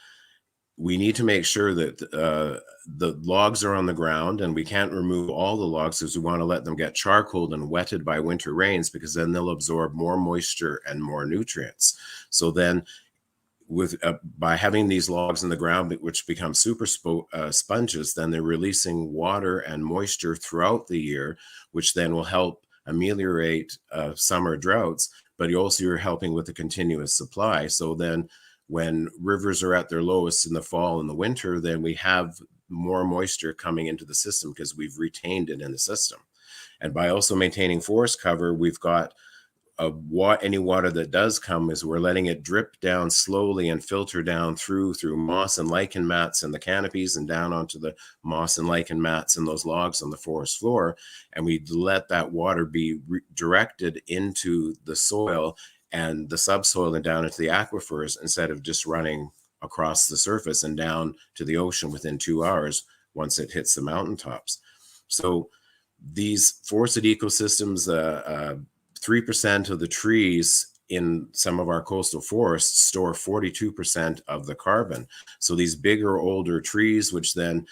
we need to make sure that the logs are on the ground, and we can't remove all the logs because we want to let them get charcoaled and wetted by winter rains, because then they'll absorb more moisture and more nutrients. So then by having these logs in the ground, which become super sponges, then they're releasing water and moisture throughout the year, which then will help ameliorate summer droughts, but you're helping with the continuous supply. So then when rivers are at their lowest in the fall and the winter, then we have more moisture coming into the system because we've retained it in the system. And by also maintaining forest cover, we've got any water that does come is we're letting it drip down slowly and filter down through moss and lichen mats and the canopies and down onto the moss and lichen mats and those logs on the forest floor. And we let that water be directed into the soil and the subsoil and down into the aquifers, instead of just running across the surface and down to the ocean within 2 hours once it hits the mountaintops. So these forested ecosystems, 3% of the trees in some of our coastal forests store 42% of the carbon. So these bigger, older trees, which then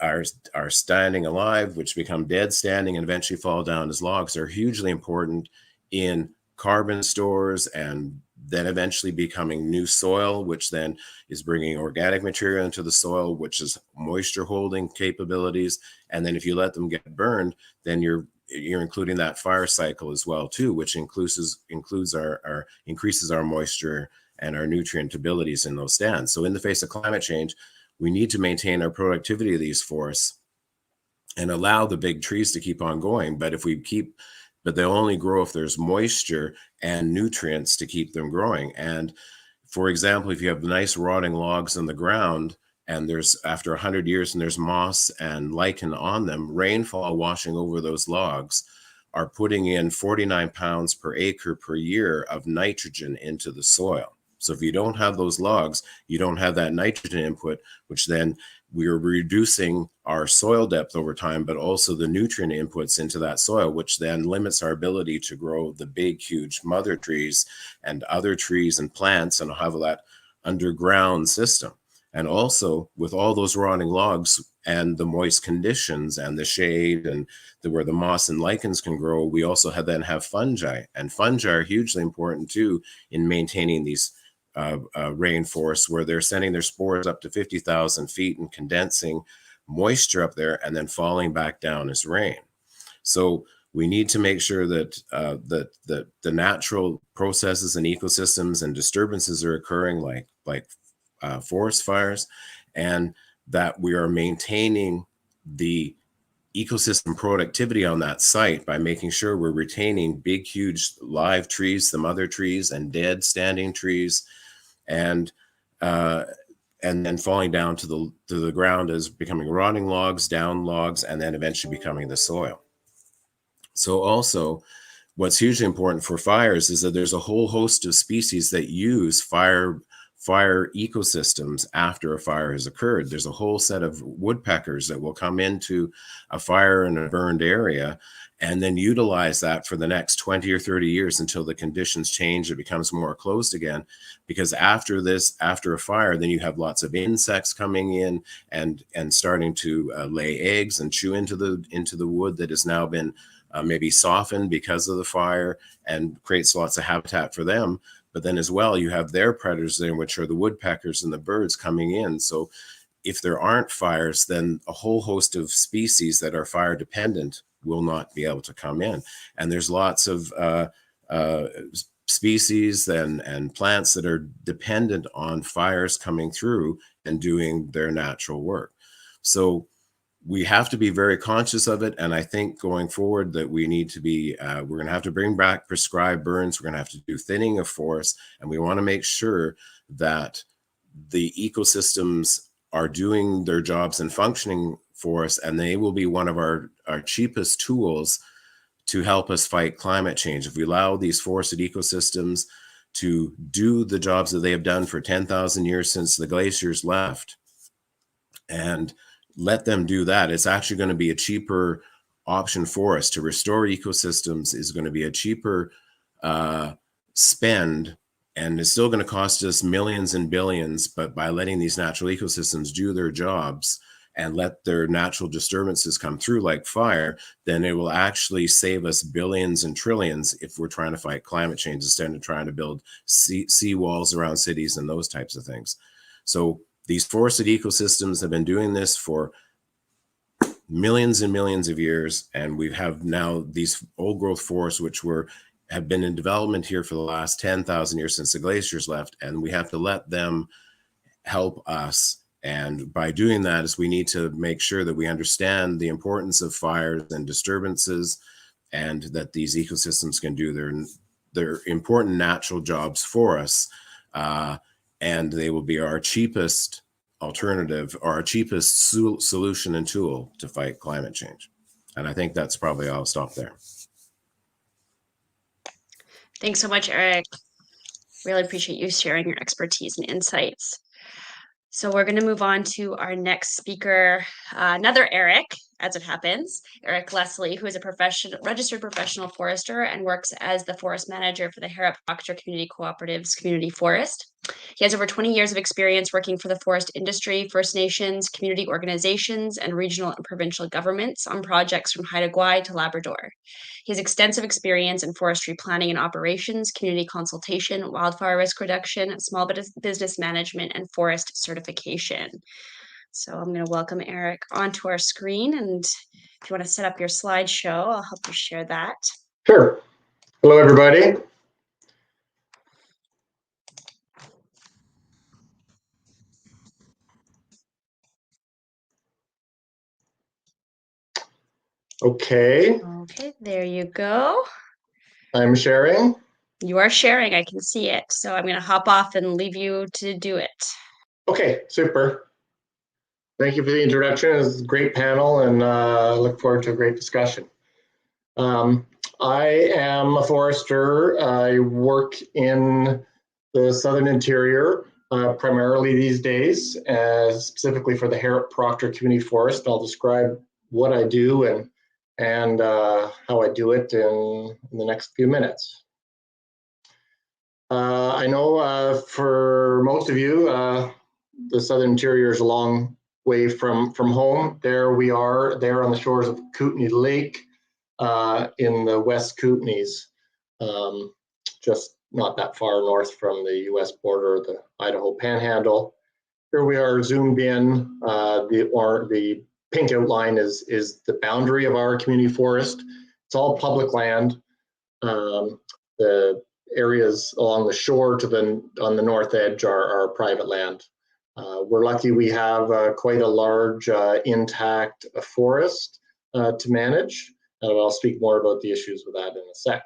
are standing alive, which become dead standing and eventually fall down as logs, are hugely important in carbon stores, and then eventually becoming new soil, which then is bringing organic material into the soil, which is moisture holding capabilities. And then if you let them get burned, then you're including that fire cycle as well too, which increases our moisture and our nutrient abilities in those stands. So in the face of climate change, we need to maintain our productivity of these forests and allow the big trees to keep on going. But they only grow if there's moisture and nutrients to keep them growing. And for example, if you have nice rotting logs on the ground, and there's after 100 years and there's moss and lichen on them, rainfall washing over those logs are putting in 49 pounds per acre per year of nitrogen into the soil. So if you don't have those logs, you don't have that nitrogen input, which then we're reducing our soil depth over time, but also the nutrient inputs into that soil, which then limits our ability to grow the big, huge mother trees and other trees and plants. And I'll have underground system. And also with all those rotting logs and the moist conditions and the shade and where the moss and lichens can grow, we also then have fungi. And fungi are hugely important too in maintaining these rainforests, where they're sending their spores up to 50,000 feet and condensing moisture up there and then falling back down as rain. So we need to make sure that that the natural processes and ecosystems and disturbances are occurring, like forest fires, and that we are maintaining the ecosystem productivity on that site by making sure we're retaining big, huge live trees, the mother trees, and dead standing trees, and then falling down to the ground as becoming rotting logs, down logs, and then eventually becoming the soil. So also, what's hugely important for fires is that there's a whole host of species that use fire ecosystems after a fire has occurred. There's a whole set of woodpeckers that will come into a fire in a burned area and then utilize that for the next 20 or 30 years until the conditions change, it becomes more closed again. Because after a fire, then you have lots of insects coming in and starting to lay eggs and chew into the wood that has now been maybe softened because of the fire, and creates lots of habitat for them. But then as well, you have their predators there, which are the woodpeckers and the birds coming in. So if there aren't fires, then a whole host of species that are fire dependent will not be able to come in. And there's lots of species and plants that are dependent on fires coming through and doing their natural work. So we have to be very conscious of it. And I think going forward that we need to be, we're going to have to bring back prescribed burns. We're going to have to do thinning of forests. And we want to make sure that the ecosystems are doing their jobs and functioning for us. And they will be one of our cheapest tools to help us fight climate change. If we allow these forested ecosystems to do the jobs that they have done for 10,000 years since the glaciers left, and let them do that, it's actually going to be a cheaper option for us. To restore ecosystems is going to be a cheaper spend, and it's still going to cost us millions and billions. But by letting these natural ecosystems do their jobs and let their natural disturbances come through like fire, then it will actually save us billions and trillions if we're trying to fight climate change instead of trying to build sea walls around cities and those types of things. So these forested ecosystems have been doing this for millions and millions of years, and we have now these old growth forests which have been in development here for the last 10,000 years since the glaciers left, and we have to let them help us. And by doing that is we need to make sure that we understand the importance of fires and disturbances, and that these ecosystems can do their important natural jobs for us. And they will be our cheapest alternative, or our cheapest solution and tool to fight climate change. And I think that's probably, I'll stop there. Thanks so much, Eric. Really appreciate you sharing your expertise and insights. So we're going to move on to our next speaker, another Eric, as it happens, Eric Leslie, who is a registered professional forester and works as the forest manager for the Harrop-Proctor Community Cooperative's community forest. He has over 20 years of experience working for the forest industry, First Nations, community organizations, and regional and provincial governments on projects from Haida Gwaii to Labrador. He has extensive experience in forestry planning and operations, community consultation, wildfire risk reduction, small business management, and forest certification. So I'm going to welcome Eric onto our screen, and if you want to set up your slideshow, I'll help you share that. Sure. Hello, everybody. Okay. Okay, there you go. I'm sharing. You are sharing, I can see it. So I'm going to hop off and leave you to do it. Okay, super. Thank you for the introduction. It was a great panel, and look forward to a great discussion. I am a forester. I work in the southern interior, primarily these days, specifically for the Harrop-Proctor Community Forest. I'll describe what I do and how I do it in the next few minutes. I know for most of you, the Southern Interior is a long way from home. There we are, there on the shores of Kootenay Lake in the West Kootenays, just not that far north from the US border, the Idaho Panhandle. Here we are zoomed in. The pink outline is the boundary of our community forest. It's all public land. The areas along the shore on the north edge are private land. We're lucky we have quite a large intact forest to manage. And I'll speak more about the issues with that in a sec.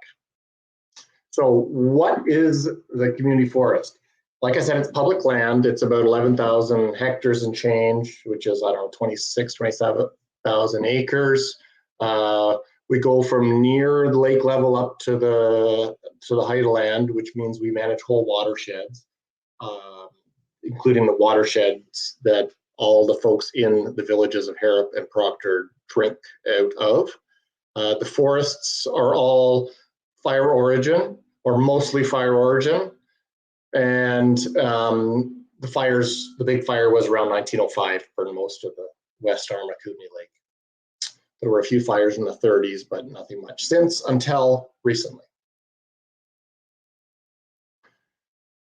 So what is the community forest? Like I said, it's public land. It's about 11,000 hectares and change, which is, I don't know, 26, 27,000 acres. We go from near the lake level up to the height of land, which means we manage whole watersheds, including the watersheds that all the folks in the villages of Harrop and Proctor drink out of. The forests are all fire origin, or mostly fire origin. And the big fire was around 1905, burned most of the west arm of Kootenay Lake. There were a few fires in the 30s, but nothing much since until recently.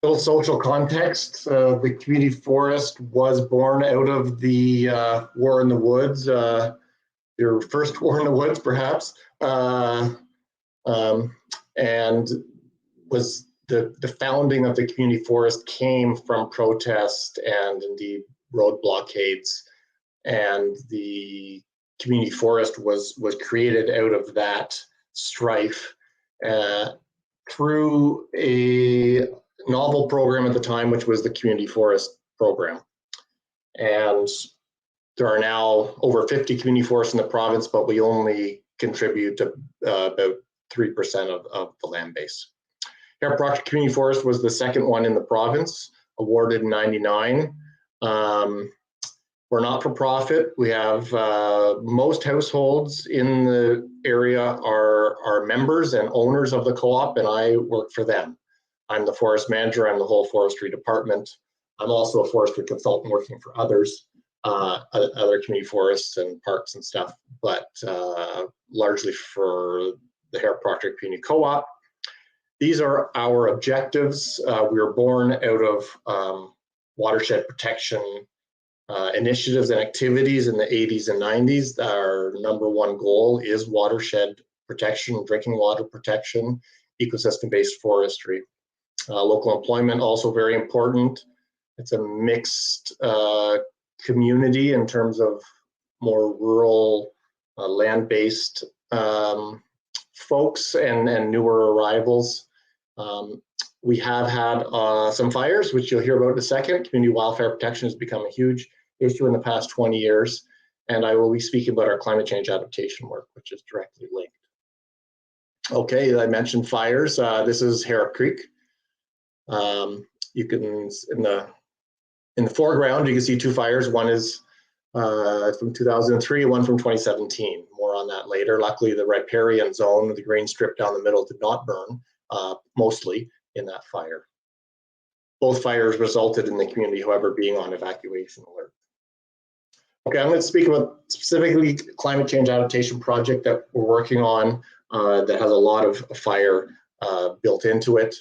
Little social context, the community forest was born out of the War in the Woods, your first war in the woods perhaps, and was the founding of the community forest came from protest and indeed road blockades, and the community forest was created out of that strife through a novel program at the time, which was the community forest program. And there are now over 50 community forests in the province, but we only contribute to about 3% of the land base. Harrop Proctor Community Forest was the second one in the province, awarded in '99. We're not for profit. We have most households in the area are members and owners of the co-op, and I work for them. I'm the forest manager. I'm the whole forestry department. I'm also a forestry consultant working for others, other community forests and parks and stuff, but largely for the Harrop Proctor Community Co-op. These are our objectives. We were born out of watershed protection initiatives and activities in the 80s and 90s. Our number one goal is watershed protection, drinking water protection, ecosystem-based forestry. Local employment, also very important. It's a mixed community in terms of more rural, land-based folks and newer arrivals. We have had some fires, which you'll hear about in a second. Community wildfire protection has become a huge issue in the past 20 years. And I will be speaking about our climate change adaptation work, which is directly linked. Okay, I mentioned fires. This is Harrop Creek. You can, in the foreground, you can see two fires. One is from 2003, one from 2017. More on that later. Luckily, the riparian zone, the green strip down the middle, did not burn, mostly in that fire. Both fires resulted in the community, however, being on evacuation alert. Okay, I'm going to speak about specifically climate change adaptation project that we're working on that has a lot of fire built into it.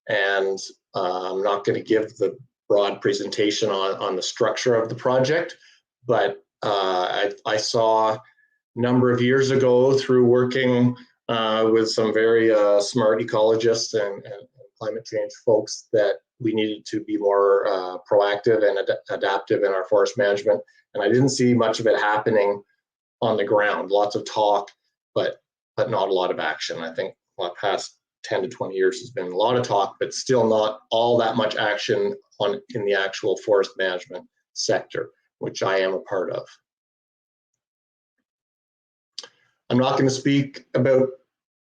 And I'm not going to give the broad presentation on the structure of the project, but I saw a number of years ago through working with some very smart ecologists and climate change folks that we needed to be more proactive and adaptive in our forest management. And I didn't see much of it happening on the ground. Lots of talk, but not a lot of action. I think the past 10 to 20 years has been a lot of talk, but still not all that much action in the actual forest management sector, which I am a part of. I'm not going to speak about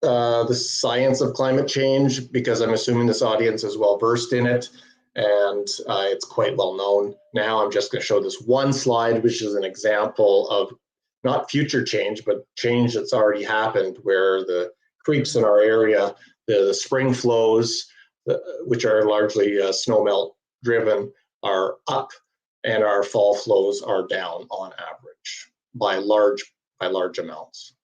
the science of climate change because I'm assuming this audience is well versed in it, and it's quite well known. Now I'm just going to show this one slide, which is an example of not future change, but change that's already happened, where the creeks in our area, the spring flows which are largely snowmelt driven, are up, and our fall flows are down on average by large amounts.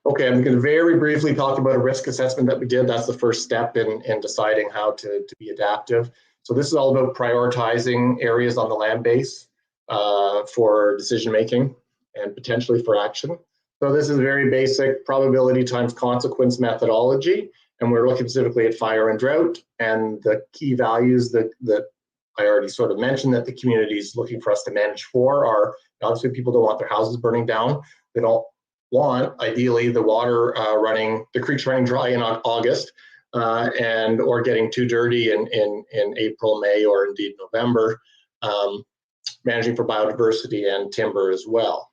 Okay, I'm going to very briefly talk about a risk assessment that we did. That's the first step in deciding how to be adaptive. So this is all about prioritizing areas on the land base for decision making and potentially for action. So this is very basic probability times consequence methodology, and we're looking specifically at fire and drought, and the key values that I already sort of mentioned that the community is looking for us to manage for are, obviously people don't want their houses burning down. They don't want, ideally, the water the creeks running dry in August and or getting too dirty in April, May, or indeed November. Managing for biodiversity and timber as well.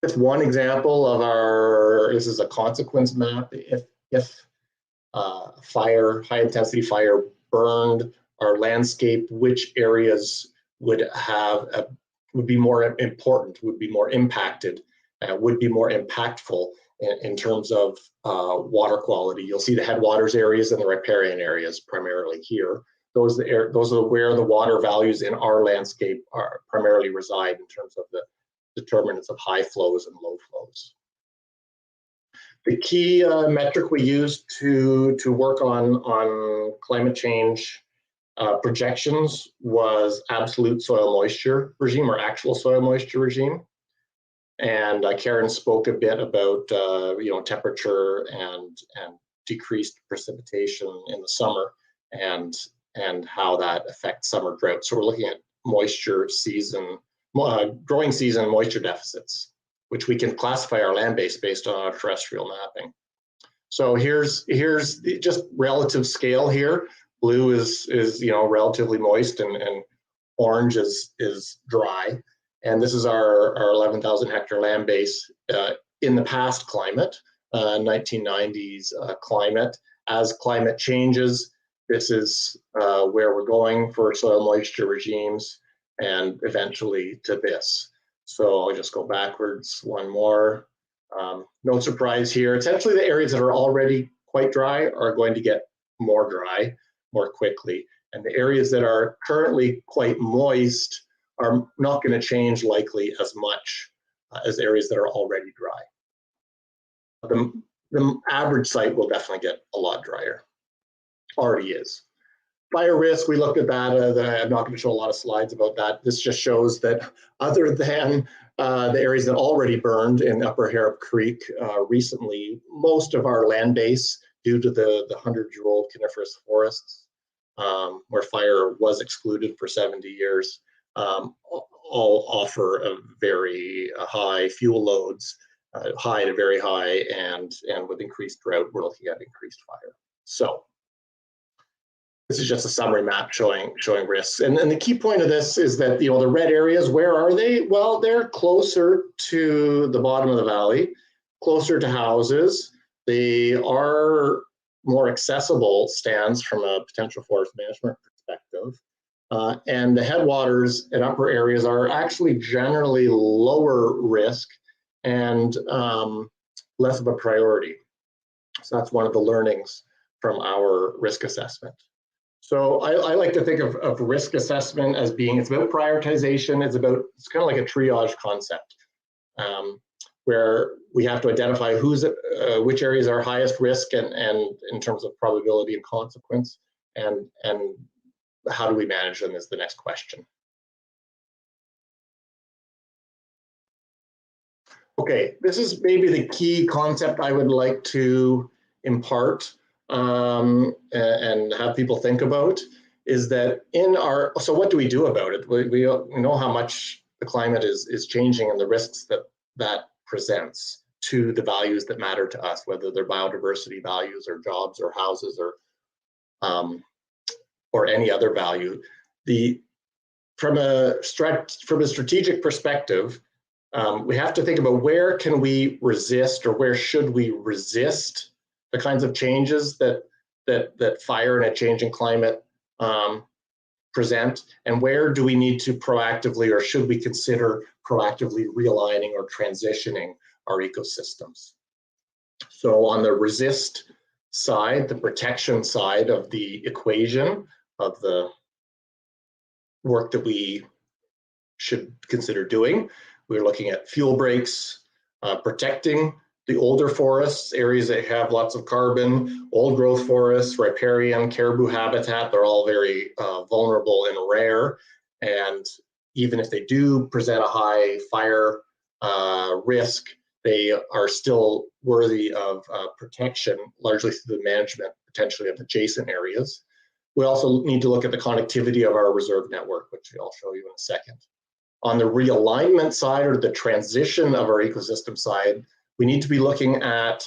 Just one example of this is a consequence map. If high intensity fire burned our landscape, which areas would be more important, would be more impacted, would be more impactful in terms of water quality. You'll see the headwaters areas and the riparian areas primarily here. Those are where the water values in our landscape primarily reside in terms of the determinants of high flows and low flows. The key metric we used to work on climate change projections was absolute soil moisture regime, or actual soil moisture regime. And Karen spoke a bit about temperature and decreased precipitation in the summer and how that affects summer drought. So we're looking at moisture season, growing season moisture deficits, which we can classify our land base based on our terrestrial mapping. So here's just relative scale here. Blue is relatively moist, and orange is dry. And this is our 11,000 hectare land base in the past climate, 1990s climate. As climate changes, this is where we're going for soil moisture regimes, and eventually to this. So I'll just go backwards one more. No surprise here. Essentially, the areas that are already quite dry are going to get more dry more quickly. And the areas that are currently quite moist are not going to change likely as much as areas that are already dry. The average site will definitely get a lot drier. Already is. Fire risk, we looked at that. I'm not going to show a lot of slides about that. This just shows that other than the areas that already burned in Upper Harrop Creek recently, most of our land base, due to the 100-year-old coniferous forests, where fire was excluded for 70 years, all offer a very high fuel loads, high to very high, and with increased drought, we're looking at increased fire. So this is just a summary map showing risks. And the key point of this is that the red areas, where are they? Well, they're closer to the bottom of the valley, closer to houses. They are more accessible stands from a potential forest management perspective. And the headwaters and upper areas are actually generally lower risk and less of a priority. So that's one of the learnings from our risk assessment. So I like to think of risk assessment as being, it's about prioritization. It's kind of like a triage concept, where we have to identify which areas are highest risk and in terms of probability and consequence, and how do we manage them is the next question. Okay, this is maybe the key concept I would like to impart and have people think about, is that so what do we do about it? We know how much the climate is changing and the risks that presents to the values that matter to us, whether they're biodiversity values or jobs or houses or any other value. From a strategic perspective, we have to think about where can we resist, or where should we resist the kinds of changes that fire and a changing climate present, and where do we need to proactively, or should we consider proactively realigning or transitioning our ecosystems. So on the resist side, the protection side of the equation of the work that we should consider doing, we're looking at fuel breaks, protecting the older forests, areas that have lots of carbon, old growth forests, riparian, caribou habitat, they're all very vulnerable and rare. And even if they do present a high fire risk, they are still worthy of protection, largely through the management potentially of adjacent areas. We also need to look at the connectivity of our reserve network, which I'll show you in a second. On the realignment side, or the transition of our ecosystem side, we need to be looking at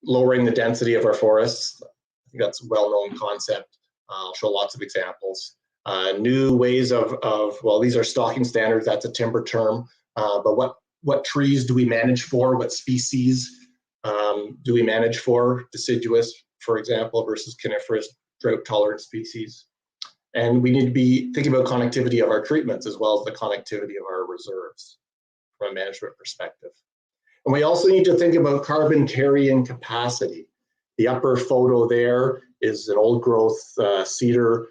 lowering the density of our forests. I think that's a well-known concept. I'll show lots of examples. New ways of, well, these are stocking standards, that's a timber term, but what trees do we manage for? What species do we manage for? Deciduous, for example, versus coniferous, drought-tolerant species. And we need to be thinking about connectivity of our treatments as well as the connectivity of our reserves from a management perspective. And we also need to think about carbon carrying capacity. The upper photo there is an old growth cedar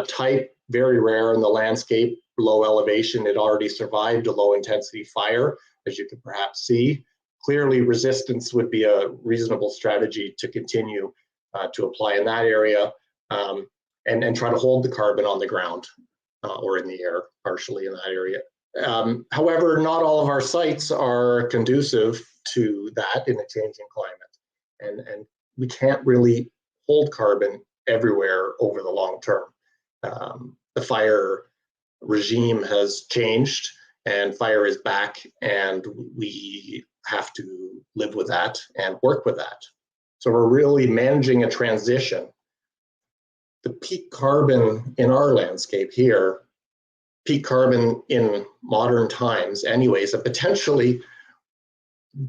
type, very rare in the landscape, low elevation. It already survived a low intensity fire, as you can perhaps see. Clearly, resistance would be a reasonable strategy to continue to apply in that area, and try to hold the carbon on the ground or in the air, partially in that area. However, not all of our sites are conducive to that in a changing climate. And we can't really hold carbon everywhere over the long term. The fire regime has changed and fire is back, and we have to live with that and work with that. So we're really managing a transition. The peak carbon in our landscape here, peak carbon in modern times anyways, a potentially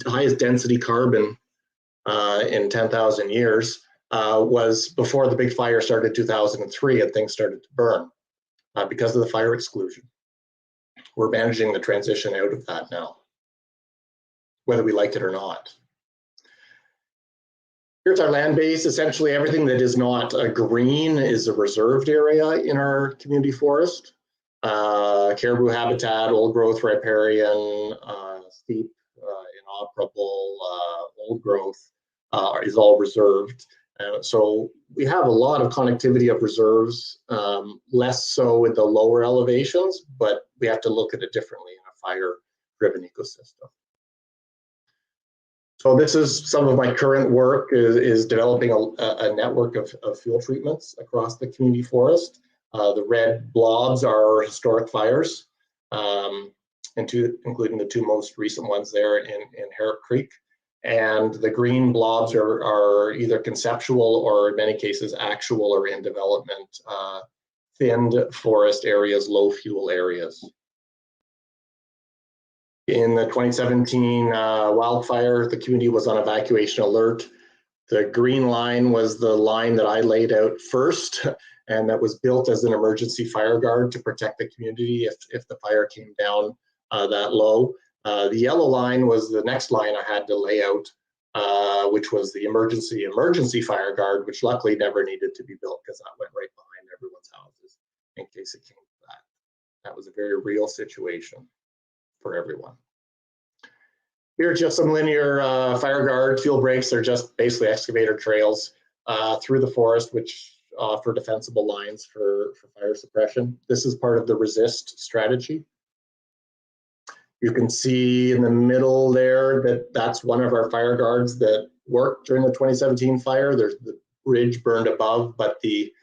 highest density carbon in 10,000 years was before the big fire started in 2003 and things started to burn because of the fire exclusion. We're managing the transition out of that now, whether we like it or not. Here's our land base. Essentially everything that is not green is a reserved area in our community forest. Caribou habitat, old growth riparian, steep, inoperable, old growth is all reserved. So we have a lot of connectivity of reserves, less so in the lower elevations, but we have to look at it differently in a fire-driven ecosystem. So this is some of my current work is developing a network of fuel treatments across the community forest. The red blobs are historic fires, including the two most recent ones there in Harrop Creek. And the green blobs are either conceptual or in many cases actual or in development, thinned forest areas, low fuel areas. In the 2017 wildfire, the community was on evacuation alert. The green line was the line that I laid out first, and that was built as an emergency fire guard to protect the community if the fire came down that low. The yellow line was the next line I had to lay out, which was the emergency fire guard, which luckily never needed to be built because that went right behind everyone's houses in case it came to that. That was a very real situation for everyone. Here are just some linear fire guard fuel breaks. They're just basically excavator trails through the forest, which offer defensible lines for fire suppression. This is part of the resist strategy. You can see in the middle there that that's one of our fire guards that worked during the 2017 fire. There's the bridge burned above, but the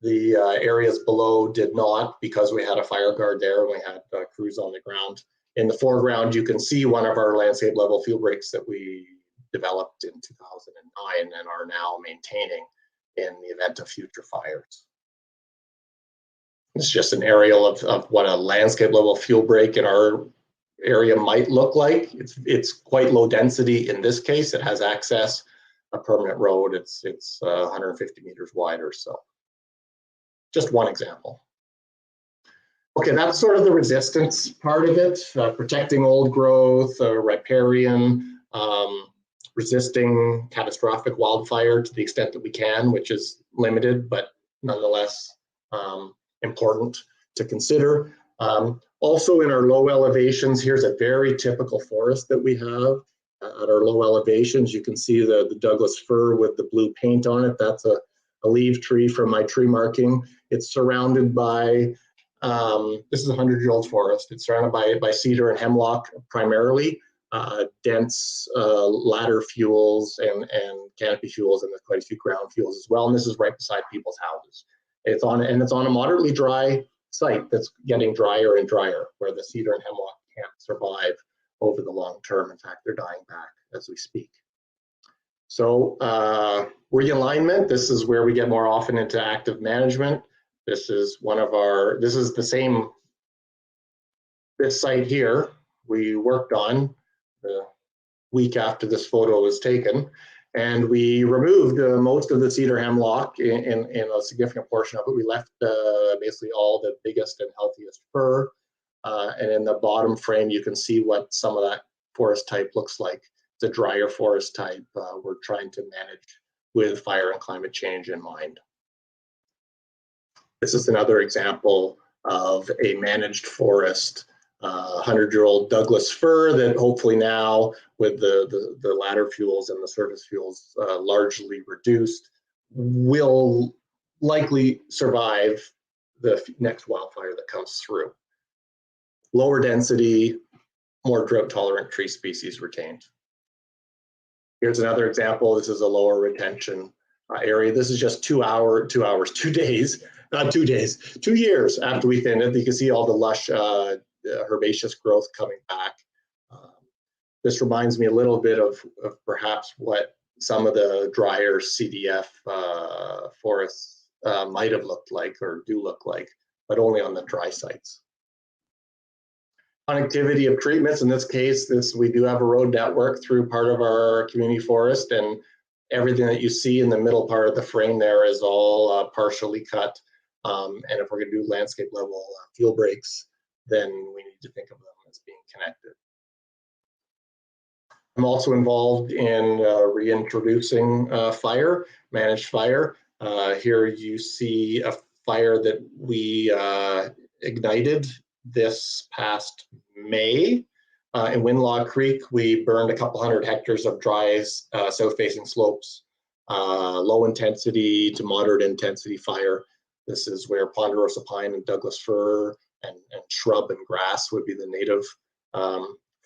areas below did not because we had a fire guard there and we had crews on the ground. In the foreground, you can see one of our landscape level fuel breaks that we developed in 2009 and are now maintaining in the event of future fires. It's just an aerial of what a landscape level fuel break in our area might look like. It's quite low density in this case. It has access, a permanent road. It's 150 meters wide or so. Just one example. Okay, that's sort of the resistance part of it, protecting old growth, riparian, resisting catastrophic wildfire to the extent that we can, which is limited, but nonetheless important to consider. Also in our low elevations, here's a very typical forest that we have. At our low elevations, you can see the Douglas fir with the blue paint on it. That's a leaf tree from my tree marking. It's surrounded by, this is a 100-year-old forest. It's surrounded by cedar and hemlock primarily, dense ladder fuels and canopy fuels, and there's quite a few ground fuels as well. And this is right beside people's houses. It's on a moderately dry site that's getting drier and drier, where the cedar and hemlock can't survive over the long term. In fact, they're dying back as we speak. So realignment, this is where we get more often into active management. This is this site here we worked on the week after this photo was taken, and we removed most of the cedar hemlock in a significant portion of it. We left basically all the biggest and healthiest fir. And in the bottom frame, you can see what some of that forest type looks like. It's a drier forest type. We're trying to manage with fire and climate change in mind. This is another example of a managed forest, 100-year-old Douglas fir that hopefully now, with the ladder fuels and the surface fuels largely reduced, will likely survive the next wildfire that comes through. Lower density, more drought tolerant tree species retained. Here's another example. This is a lower retention area. This is just 2 years after we thinned it. You can see all the lush herbaceous growth coming back. This reminds me a little bit of perhaps what some of the drier CDF forests might have looked like or do look like, but only on the dry sites. Connectivity of treatments, in this case, we do have a road network through part of our community forest, and everything that you see in the middle part of the frame there is all partially cut. And if we're going to do landscape level fuel breaks, then we need to think of them as being connected. I'm also involved in reintroducing managed fire. Here you see a fire that we ignited this past May. In Windlaw Creek, we burned a couple hundred hectares of dry south-facing slopes, low intensity to moderate intensity fire. This is where ponderosa pine and Douglas fir and shrub and grass would be the native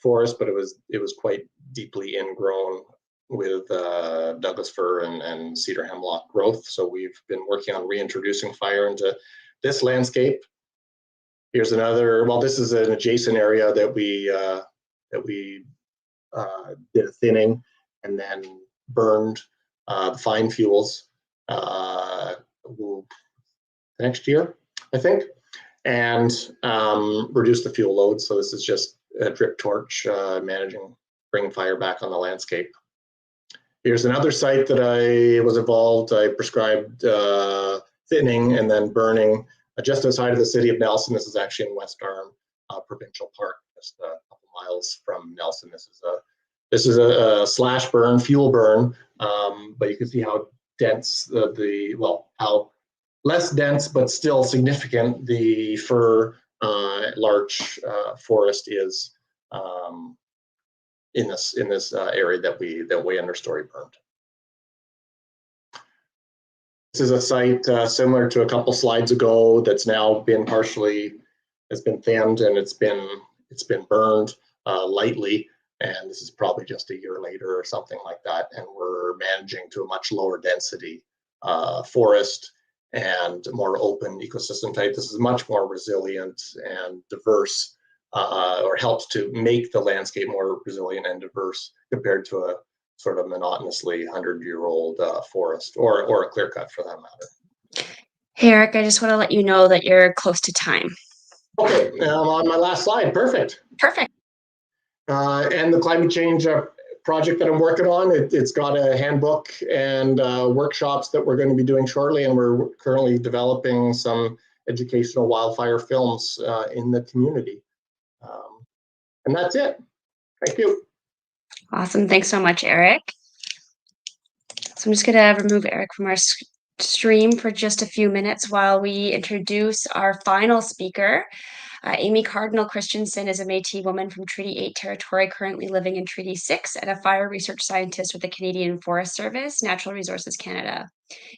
forest, but it was quite deeply ingrown with Douglas fir and cedar hemlock growth. So we've been working on reintroducing fire into this landscape. Here's another, well, this is an adjacent area that we did a thinning and then burned the fine fuels next year, I think, and reduced the fuel load. So this is just a drip torch bringing fire back on the landscape. Here's another site that I was involved. I prescribed thinning and then burning just outside of the city of Nelson. This is actually in West Arm Provincial Park, just a couple miles from Nelson. This is a slash burn, fuel burn, but you can see how dense how less dense but still significant the fir larch forest is in this area that we understory burned. This is a site similar to a couple slides ago that's now been has been thinned and it's been burned lightly, and this is probably just a year later or something like that, and we're managing to a much lower density forest and more open ecosystem type. This is much more resilient and diverse, or helps to make the landscape more resilient and diverse compared to a sort of monotonously 100-year-old forest, or a clear cut for that matter. Hey, Eric, I just want to let you know that you're close to time. Okay, I'm on my last slide. Perfect. Perfect. And the climate change project that I'm working on, it's got a handbook and workshops that we're going to be doing shortly, and we're currently developing some educational wildfire films in the community. And that's it. Thank you. Awesome. Thanks so much, Eric. So I'm just going to remove Eric from our stream for just a few minutes while we introduce our final speaker. Amy Cardinal Christensen is a Métis woman from Treaty 8 territory currently living in Treaty 6 and a fire research scientist with the Canadian Forest Service, Natural Resources Canada.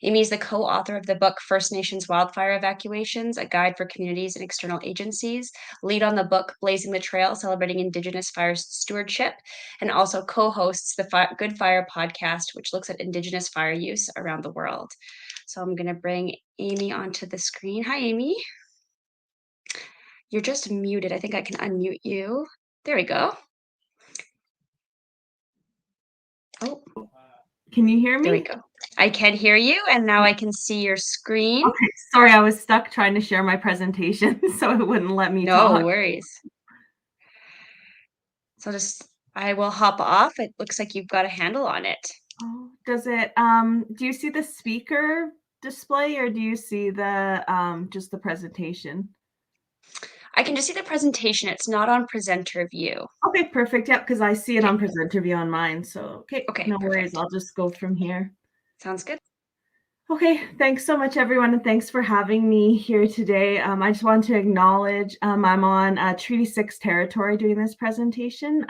Amy is the co-author of the book First Nations Wildfire Evacuations, a guide for communities and external agencies, lead on the book Blazing the Trail, celebrating Indigenous fire stewardship, and also co-hosts the Good Fire podcast, which looks at Indigenous fire use around the world. So I'm going to bring Amy onto the screen. Hi, Amy. You're just muted. I think I can unmute you. There we go. Oh, can you hear me? There we go. I can hear you, and now I can see your screen. Okay, sorry, I was stuck trying to share my presentation, so it wouldn't let me talk. No worries. So I will hop off. It looks like you've got a handle on it. Oh, does it? Do you see the speaker display, or do you see the just the presentation? I can just see the presentation. It's not on presenter view. Okay, perfect. Yep, because I see it on presenter view on mine. So okay, no worries. I'll just go from here. Sounds good. Okay, thanks so much, everyone, and thanks for having me here today. I just want to acknowledge I'm on Treaty 6 territory doing this presentation.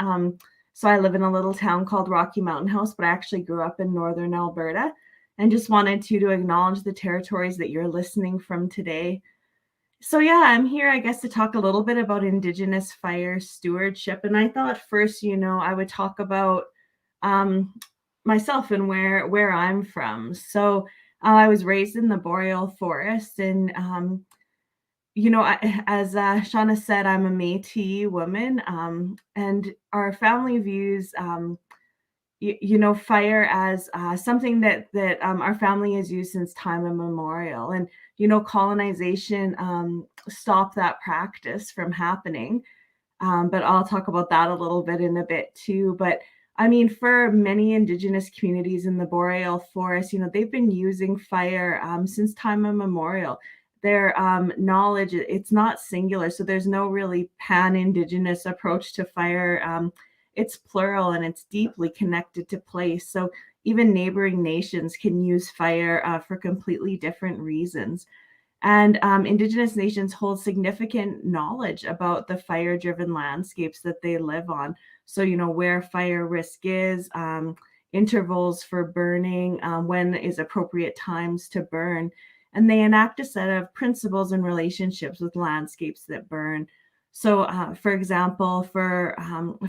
So I live in a little town called Rocky Mountain House, but I actually grew up in northern Alberta, and just wanted to acknowledge the territories that you're listening from today. So yeah, I'm here, I guess, to talk a little bit about Indigenous fire stewardship. And I thought first, I would talk about myself and where I'm from. So I was raised in the boreal forest, and as Shauna said, I'm a Métis woman, and our family views fire as something that our family has used since time immemorial. And colonization stopped that practice from happening, but I'll talk about that a little bit in a bit too. But I mean, for many Indigenous communities in the boreal forest, they've been using fire since time immemorial. Their knowledge, it's not singular, so there's no really pan-Indigenous approach to fire. It's plural, and it's deeply connected to place. So even neighboring nations can use fire for completely different reasons. And Indigenous nations hold significant knowledge about the fire-driven landscapes that they live on. So, where fire risk is, intervals for burning, when is appropriate times to burn. And they enact a set of principles and relationships with landscapes that burn. So, for example, for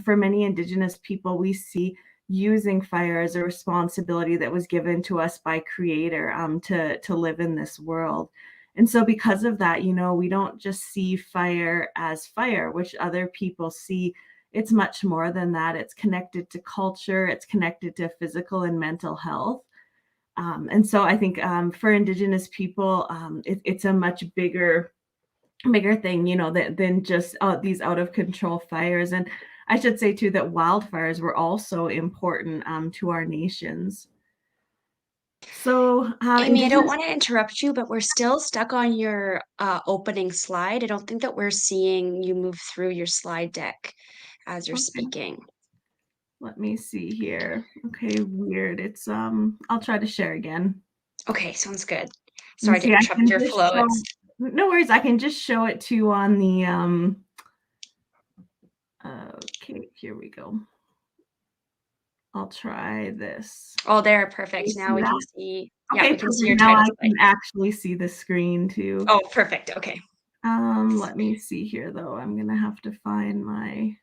many Indigenous people, we see using fire as a responsibility that was given to us by Creator to live in this world. And so because of that, we don't just see fire as fire, which other people see. It's much more than that. It's connected to culture. It's connected to physical and mental health. And so I think for Indigenous people, it's a much bigger thing, than just these out of control fires. And I should say too that wildfires were also important to our nations. So Amy, I don't want to interrupt you, but we're still stuck on your opening slide. I don't think that we're seeing you move through your slide deck as you're speaking. Let me see here. Okay, weird. It's I'll try to share again. Okay, sounds good. Sorry to interrupt your flow. No worries. I can just show it to you on the okay, here we go. I'll try this. Oh, there, perfect. Now we can see. Okay, yeah, we can see your now title. I can actually see the screen too. Oh, perfect. Okay. Let me see here though. I'm gonna have to find my.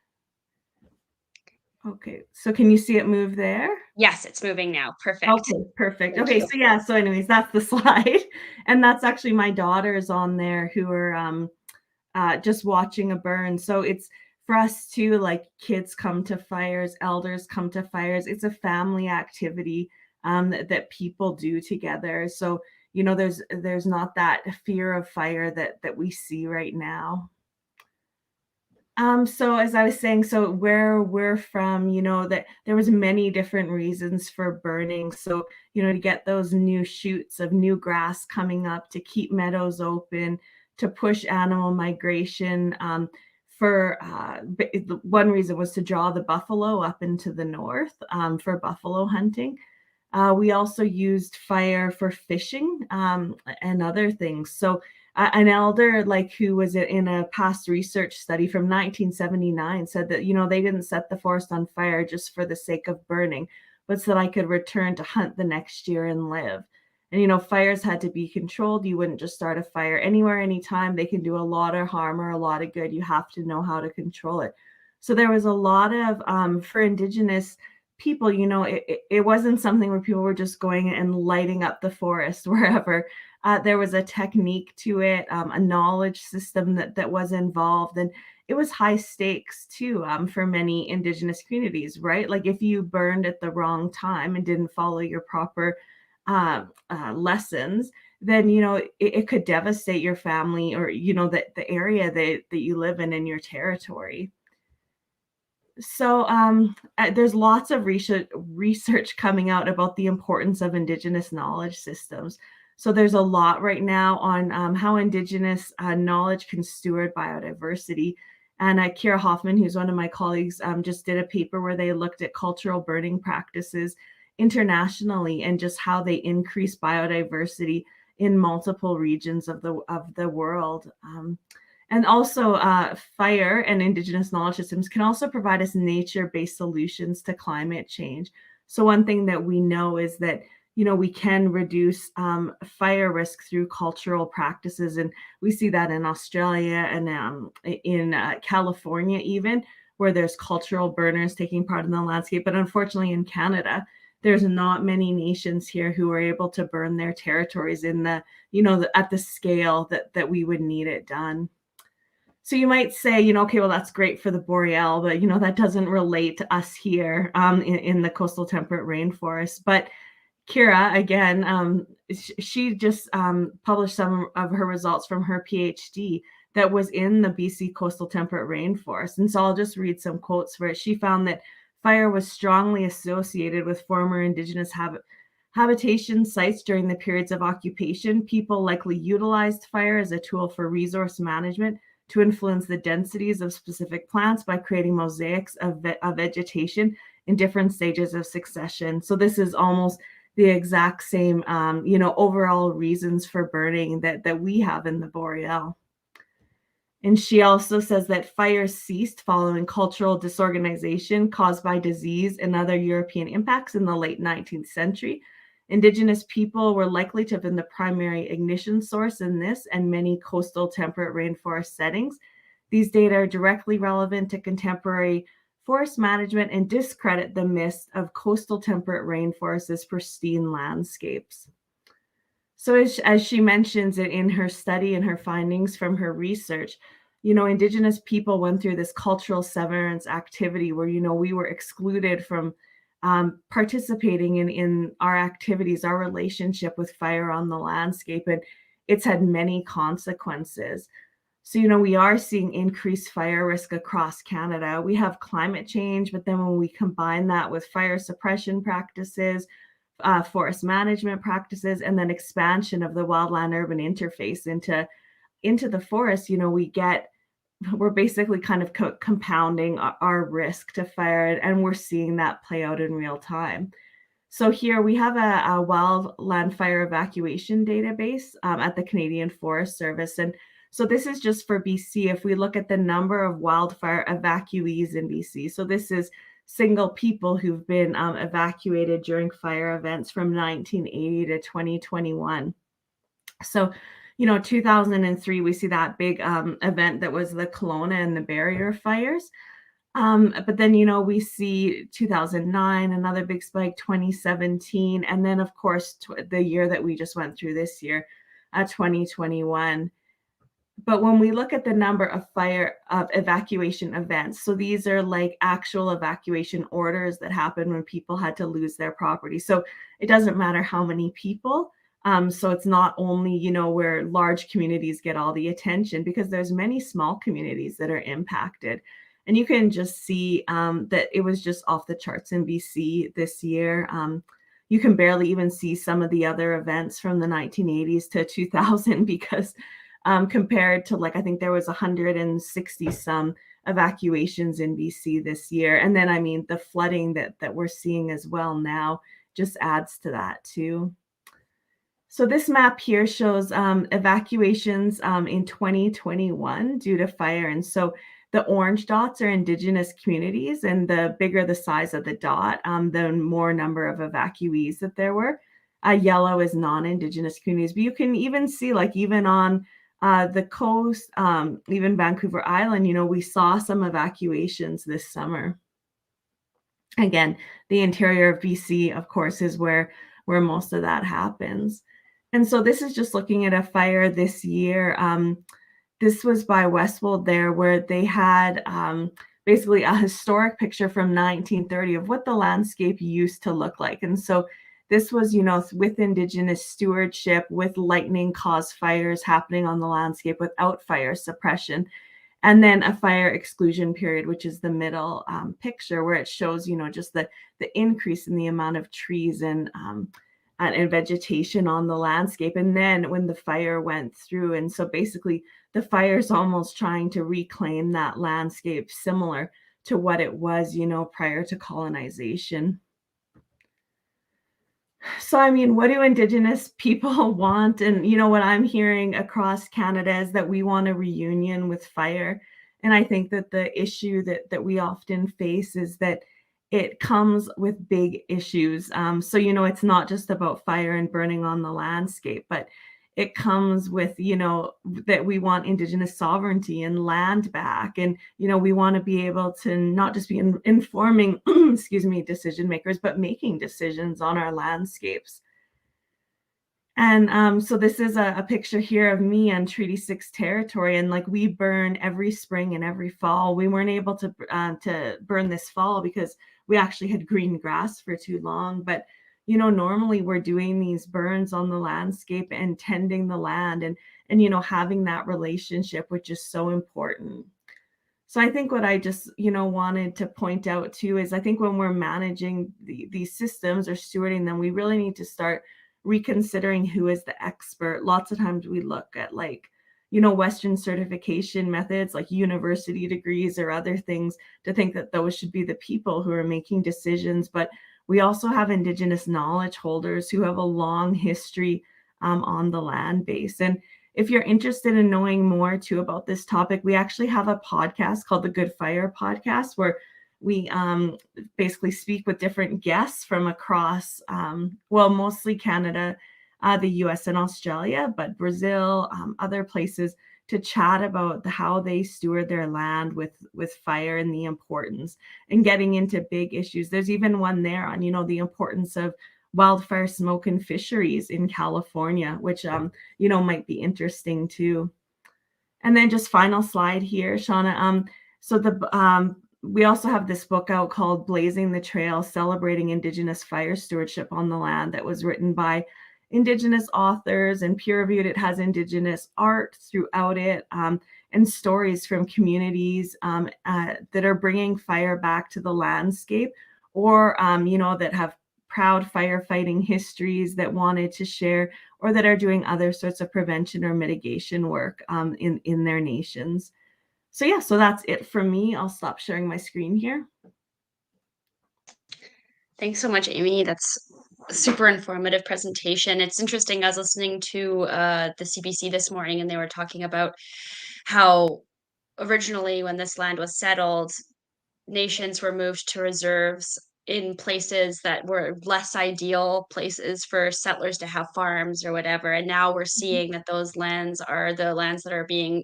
Okay, so can you see it move there? Yes, it's moving now. Perfect. Okay, perfect. Okay, so yeah, so anyways, that's the slide. And that's actually my daughters on there who are just watching a burn. So it's for us too, like kids come to fires, elders come to fires. It's a family activity that people do together. So, there's not that fear of fire that we see right now. So as I was saying, so where we're from, that there was many different reasons for burning. So, to get those new shoots of new grass coming up, to keep meadows open, to push animal migration. For one reason was to draw the buffalo up into the north for buffalo hunting. We also used fire for fishing and other things. So an elder who was in a past research study from 1979 said that, they didn't set the forest on fire just for the sake of burning, but so that I could return to hunt the next year and live. And, fires had to be controlled. You wouldn't just start a fire anywhere, anytime. They can do a lot of harm or a lot of good. You have to know how to control it. So there was a lot of, for Indigenous people, it wasn't something where people were just going and lighting up the forest wherever. There was a technique to it, a knowledge system that was involved. And it was high stakes too for many Indigenous communities, right? Like if you burned at the wrong time and didn't follow your proper lessons, then it could devastate your family or the area that you live in your territory. So there's lots of research coming out about the importance of Indigenous knowledge systems. So there's a lot right now on how Indigenous knowledge can steward biodiversity. And Kira Hoffman, who's one of my colleagues, just did a paper where they looked at cultural burning practices internationally and just how they increase biodiversity in multiple regions of the world. And also fire and Indigenous knowledge systems can also provide us nature-based solutions to climate change. So one thing that we know is that, we can reduce fire risk through cultural practices. And we see that in Australia and in California even, where there's cultural burners taking part in the landscape. But unfortunately in Canada, there's not many nations here who are able to burn their territories in the, at the scale that we would need it done. So you might say, okay, well, that's great for the boreal, but, that doesn't relate to us here in the coastal temperate rainforest. But Kira, again, she just published some of her results from her PhD that was in the BC coastal temperate rainforest. And so I'll just read some quotes for it. She found that fire was strongly associated with former Indigenous habitation sites during the periods of occupation. People likely utilized fire as a tool for resource management to influence the densities of specific plants by creating mosaics of vegetation in different stages of succession. So this is almost the exact same, overall reasons for burning that we have in the boreal. And she also says that fires ceased following cultural disorganization caused by disease and other European impacts in the late 19th century. Indigenous people were likely to have been the primary ignition source in this and many coastal temperate rainforest settings. These data are directly relevant to contemporary forest management and discredit the myth of coastal temperate rainforests as pristine landscapes. So as she mentions it in her study and her findings from her research, Indigenous people went through this cultural severance activity where, we were excluded from participating in our activities, our relationship with fire on the landscape, and it's had many consequences. So, we are seeing increased fire risk across Canada. We have climate change, but then when we combine that with fire suppression practices, forest management practices, and then expansion of the wildland-urban interface into the forest, we're basically kind of compounding our risk to fire, and we're seeing that play out in real time. So here we have a wildland fire evacuation database at the Canadian Forest Service. And so this is just for BC. If we look at the number of wildfire evacuees in BC, so this is single people who've been evacuated during fire events from 1980 to 2021. So 2003, we see that big event that was the Kelowna and the Barrier fires. But then, we see 2009, another big spike, 2017, and then, of course, the year that we just went through this year, 2021. But when we look at the number of evacuation events, so these are like actual evacuation orders that happen when people had to lose their property. So it doesn't matter how many people. So it's not only, where large communities get all the attention, because there's many small communities that are impacted. And you can just see that it was just off the charts in BC this year. You can barely even see some of the other events from the 1980s to 2000 because compared to I think there was 160 some evacuations in BC this year. And then, the flooding that we're seeing as well now just adds to that too. So this map here shows evacuations in 2021 due to fire. And so the orange dots are Indigenous communities, and the bigger the size of the dot, the more number of evacuees that there were. Yellow is non-Indigenous communities, but you can even see, like, even on the coast, even Vancouver Island, you know, we saw some evacuations this summer. Again, the interior of BC, of course, is where most of that happens. And so this is just looking at a fire this year. This was by Westwold there, where they had basically a historic picture from 1930 of what the landscape used to look like. And so this was, you know, with Indigenous stewardship, with lightning caused fires happening on the landscape without fire suppression. And then a fire exclusion period, which is the middle picture, where it shows, you know, just the increase in the amount of trees and vegetation on the landscape. And then when the fire went through, and so basically the fire's almost trying to reclaim that landscape similar to what it was, you know, prior to colonization. So, I mean, what do Indigenous people want? And, you know, what I'm hearing across Canada is that we want a reunion with fire. And I think that the issue that we often face is that it comes with big issues. So, you know, it's not just about fire and burning on the landscape, but it comes with, you know, that we want Indigenous sovereignty and land back. And, you know, we want to be able to not just be informing, excuse me, decision makers, but making decisions on our landscapes. And so this is a picture here of me on Treaty 6 territory. And like, we burn every spring and every fall. We weren't able to burn this fall because we actually had green grass for too long. But, you know, normally we're doing these burns on the landscape and tending the land and, you know, having that relationship, which is so important. So I think what I just, you know, wanted to point out too is I think when we're managing these systems or stewarding them, we really need to start reconsidering who is the expert. Lots of times we look at, like, you know, Western certification methods like university degrees or other things to think that those should be the people who are making decisions. But we also have Indigenous knowledge holders who have a long history on the land base. And if you're interested in knowing more too about this topic, we actually have a podcast called the Good Fire Podcast, where we basically speak with different guests from across, well, mostly Canada, the US and Australia, but Brazil, other places, to chat about how they steward their land with fire and the importance, and getting into big issues. There's even one there on, you know, the importance of wildfire smoke and fisheries in California, which, you know, might be interesting too. And then just final slide here, Shauna. So we also have this book out called Blazing the Trail, Celebrating Indigenous Fire Stewardship on the Land, that was written by Indigenous authors and peer-reviewed. It has Indigenous art throughout it, and stories from communities that are bringing fire back to the landscape, or, you know, that have proud firefighting histories that wanted to share, or that are doing other sorts of prevention or mitigation work in their nations. So yeah, so that's it from me. I'll stop sharing my screen here. Thanks so much, Amy. That's a super informative presentation. It's interesting. I was listening to the CBC this morning, and they were talking about how originally, when this land was settled, nations were moved to reserves in places that were less ideal places for settlers to have farms or whatever. And now we're seeing that those lands are the lands that are being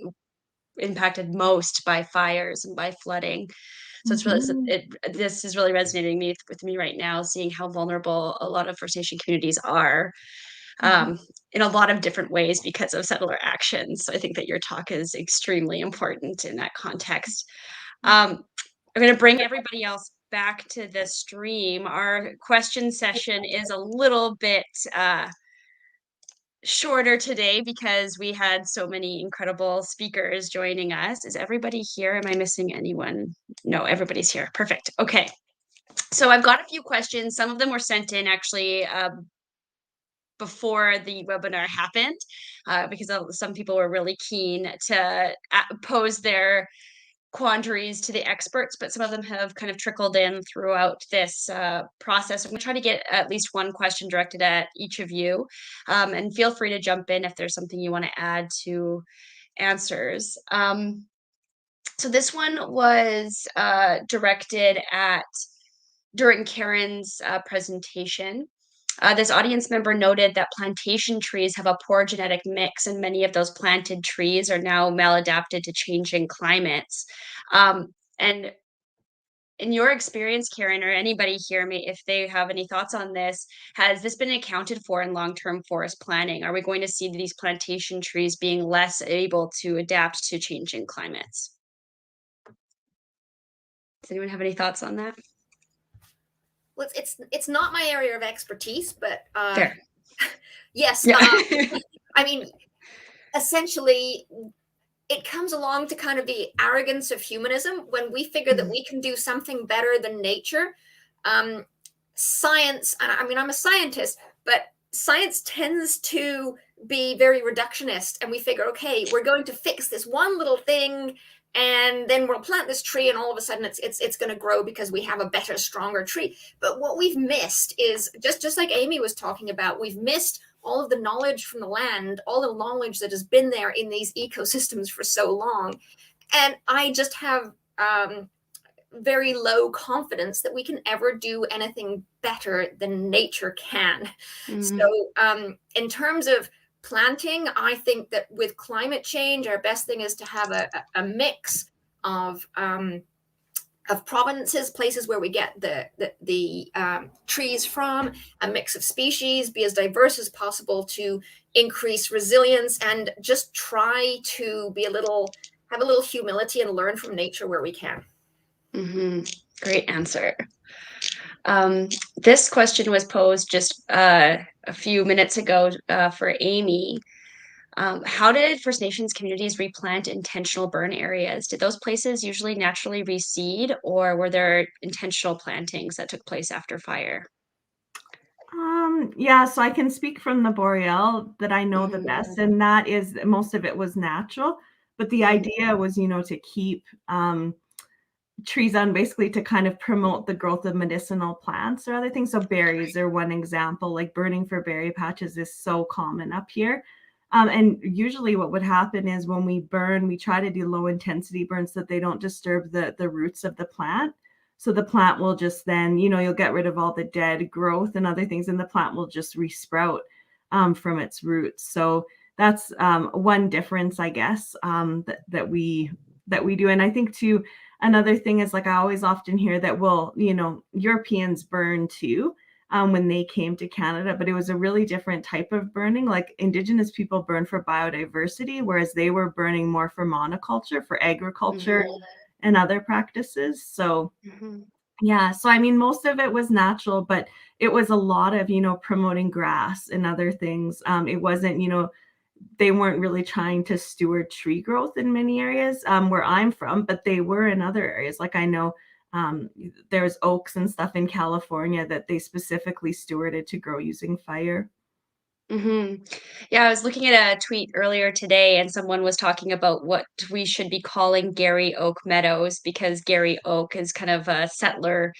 impacted most by fires and by flooding. So it's really, this is really resonating with me right now, seeing how vulnerable a lot of First Nation communities are in a lot of different ways because of settler actions. So I think that your talk is extremely important in that context. I'm going to bring everybody else back to the stream. Our question session is a little bit shorter today because we had so many incredible speakers joining us. Is everybody here? Am I missing anyone? No, everybody's here. Perfect. Okay. So I've got a few questions. Some of them were sent in actually before the webinar happened because some people were really keen to pose their quandaries to the experts, but some of them have kind of trickled in throughout this process. I'm going to try to get at least one question directed at each of you, and feel free to jump in if there's something you want to add to answers. So this one was directed at during Karen's presentation. This audience member noted that plantation trees have a poor genetic mix, and many of those planted trees are now maladapted to changing climates. And in your experience, Karen, or anybody here, if they have any thoughts on this, has this been accounted for in long-term forest planning? Are we going to see these plantation trees being less able to adapt to changing climates? Does anyone have any thoughts on that? Well, it's not my area of expertise, but Fair. yes. Yeah. I mean, essentially, it comes along to kind of the arrogance of humanism when we figure that we can do something better than nature. Science, I mean, I'm a scientist, but science tends to be very reductionist, and we figure, okay, we're going to fix this one little thing, and then we'll plant this tree, and all of a sudden it's going to grow because we have a better, stronger tree. But what we've missed is, just like Amy was talking about, we've missed all of the knowledge from the land, all the knowledge that has been there in these ecosystems for so long. And I just have very low confidence that we can ever do anything better than nature can. So in terms of planting, I think that with climate change, our best thing is to have a mix of provinces, places where we get the trees from, a mix of species, be as diverse as possible to increase resilience, and just try to have a little humility and learn from nature where we can. Great answer. This question was posed just a few minutes ago for Amy. How did First Nations communities replant intentional burn areas? Did those places usually naturally reseed, or were there intentional plantings that took place after fire? Yeah, so I can speak from the Boreal that I know the best, and that is most of it was natural. But the idea was, to keep trees on, basically to kind of promote the growth of medicinal plants or other things. So berries are one example, like burning for berry patches is so common up here. And usually what would happen is when we burn, we try to do low intensity burns so that they don't disturb the roots of the plant. So the plant will just then, you'll get rid of all the dead growth and other things, and the plant will just resprout from its roots. So that's one difference, I guess, that we do. And I think too, another thing is, like, I always often hear that, well, Europeans burn too when they came to Canada, but it was a really different type of burning. Like, Indigenous people burn for biodiversity, whereas they were burning more for monoculture, for agriculture and other practices. So yeah, so I mean, most of it was natural, but it was a lot of, promoting grass and other things. It wasn't, they weren't really trying to steward tree growth in many areas where I'm from, but they were in other areas. Like, I know there's oaks and stuff in California that they specifically stewarded to grow using fire. Yeah, I was looking at a tweet earlier today, and someone was talking about what we should be calling Gary Oak Meadows, because Gary Oak is kind of a settler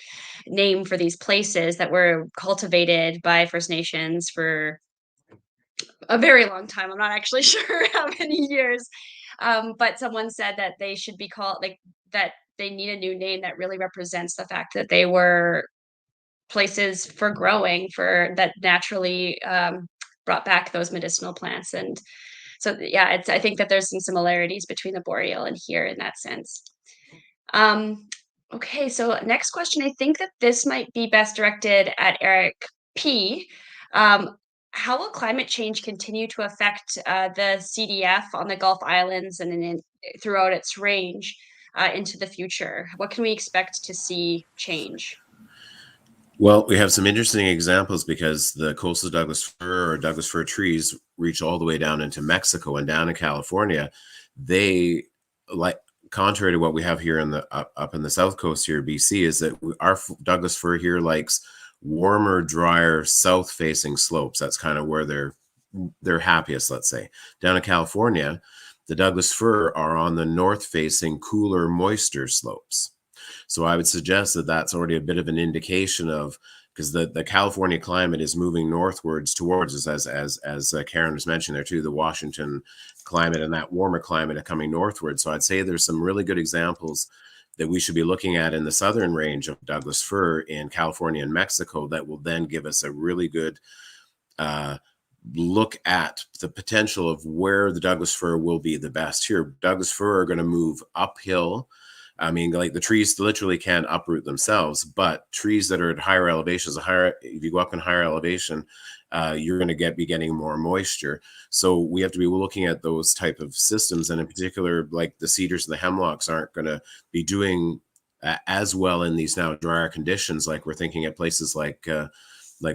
name for these places that were cultivated by First Nations for a very long time. I'm not actually sure how many years, but someone said that they should be called, like, that they need a new name that really represents the fact that they were places for growing, for that naturally brought back those medicinal plants. And so, yeah, I think that there's some similarities between the Boreal and here in that sense. Okay, so next question. I think that this might be best directed at Eric P. How will climate change continue to affect the CDF on the Gulf Islands and throughout its range into the future? What can we expect to see change? Well, we have some interesting examples because the coastal Douglas-fir or Douglas-fir trees reach all the way down into Mexico and down in California. They, like, contrary to what we have here in the up in the south coast here, BC, is that our Douglas-fir here likes warmer, drier, south-facing slopes. That's kind of where they're happiest, let's say. Down in California, the Douglas fir are on the north-facing, cooler, moister slopes. So I would suggest that that's already a bit of an indication of, because the California climate is moving northwards towards us, as Karen was mentioning there too, the Washington climate and that warmer climate are coming northward. So I'd say there's some really good examples that we should be looking at in the southern range of Douglas fir in California and Mexico that will then give us a really good look at the potential of where the Douglas fir will be the best. Here, Douglas fir are going to move uphill. I mean, like the trees literally can uproot themselves, but trees that are at higher elevations, if you go up in higher elevation, you're going to be getting more moisture. So we have to be looking at those type of systems, and in particular, like the cedars and the hemlocks aren't going to be doing as well in these now drier conditions. Like we're thinking at places like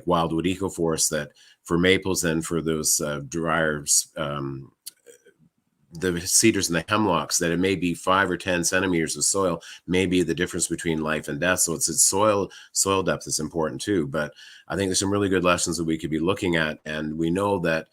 Wildwood Ecoforest, that for maples and for those drier the cedars and the hemlocks, that it may be 5 or 10 centimeters of soil may be the difference between life and death. So it's soil depth is important too. But I think there's some really good lessons that we could be looking at. And we know that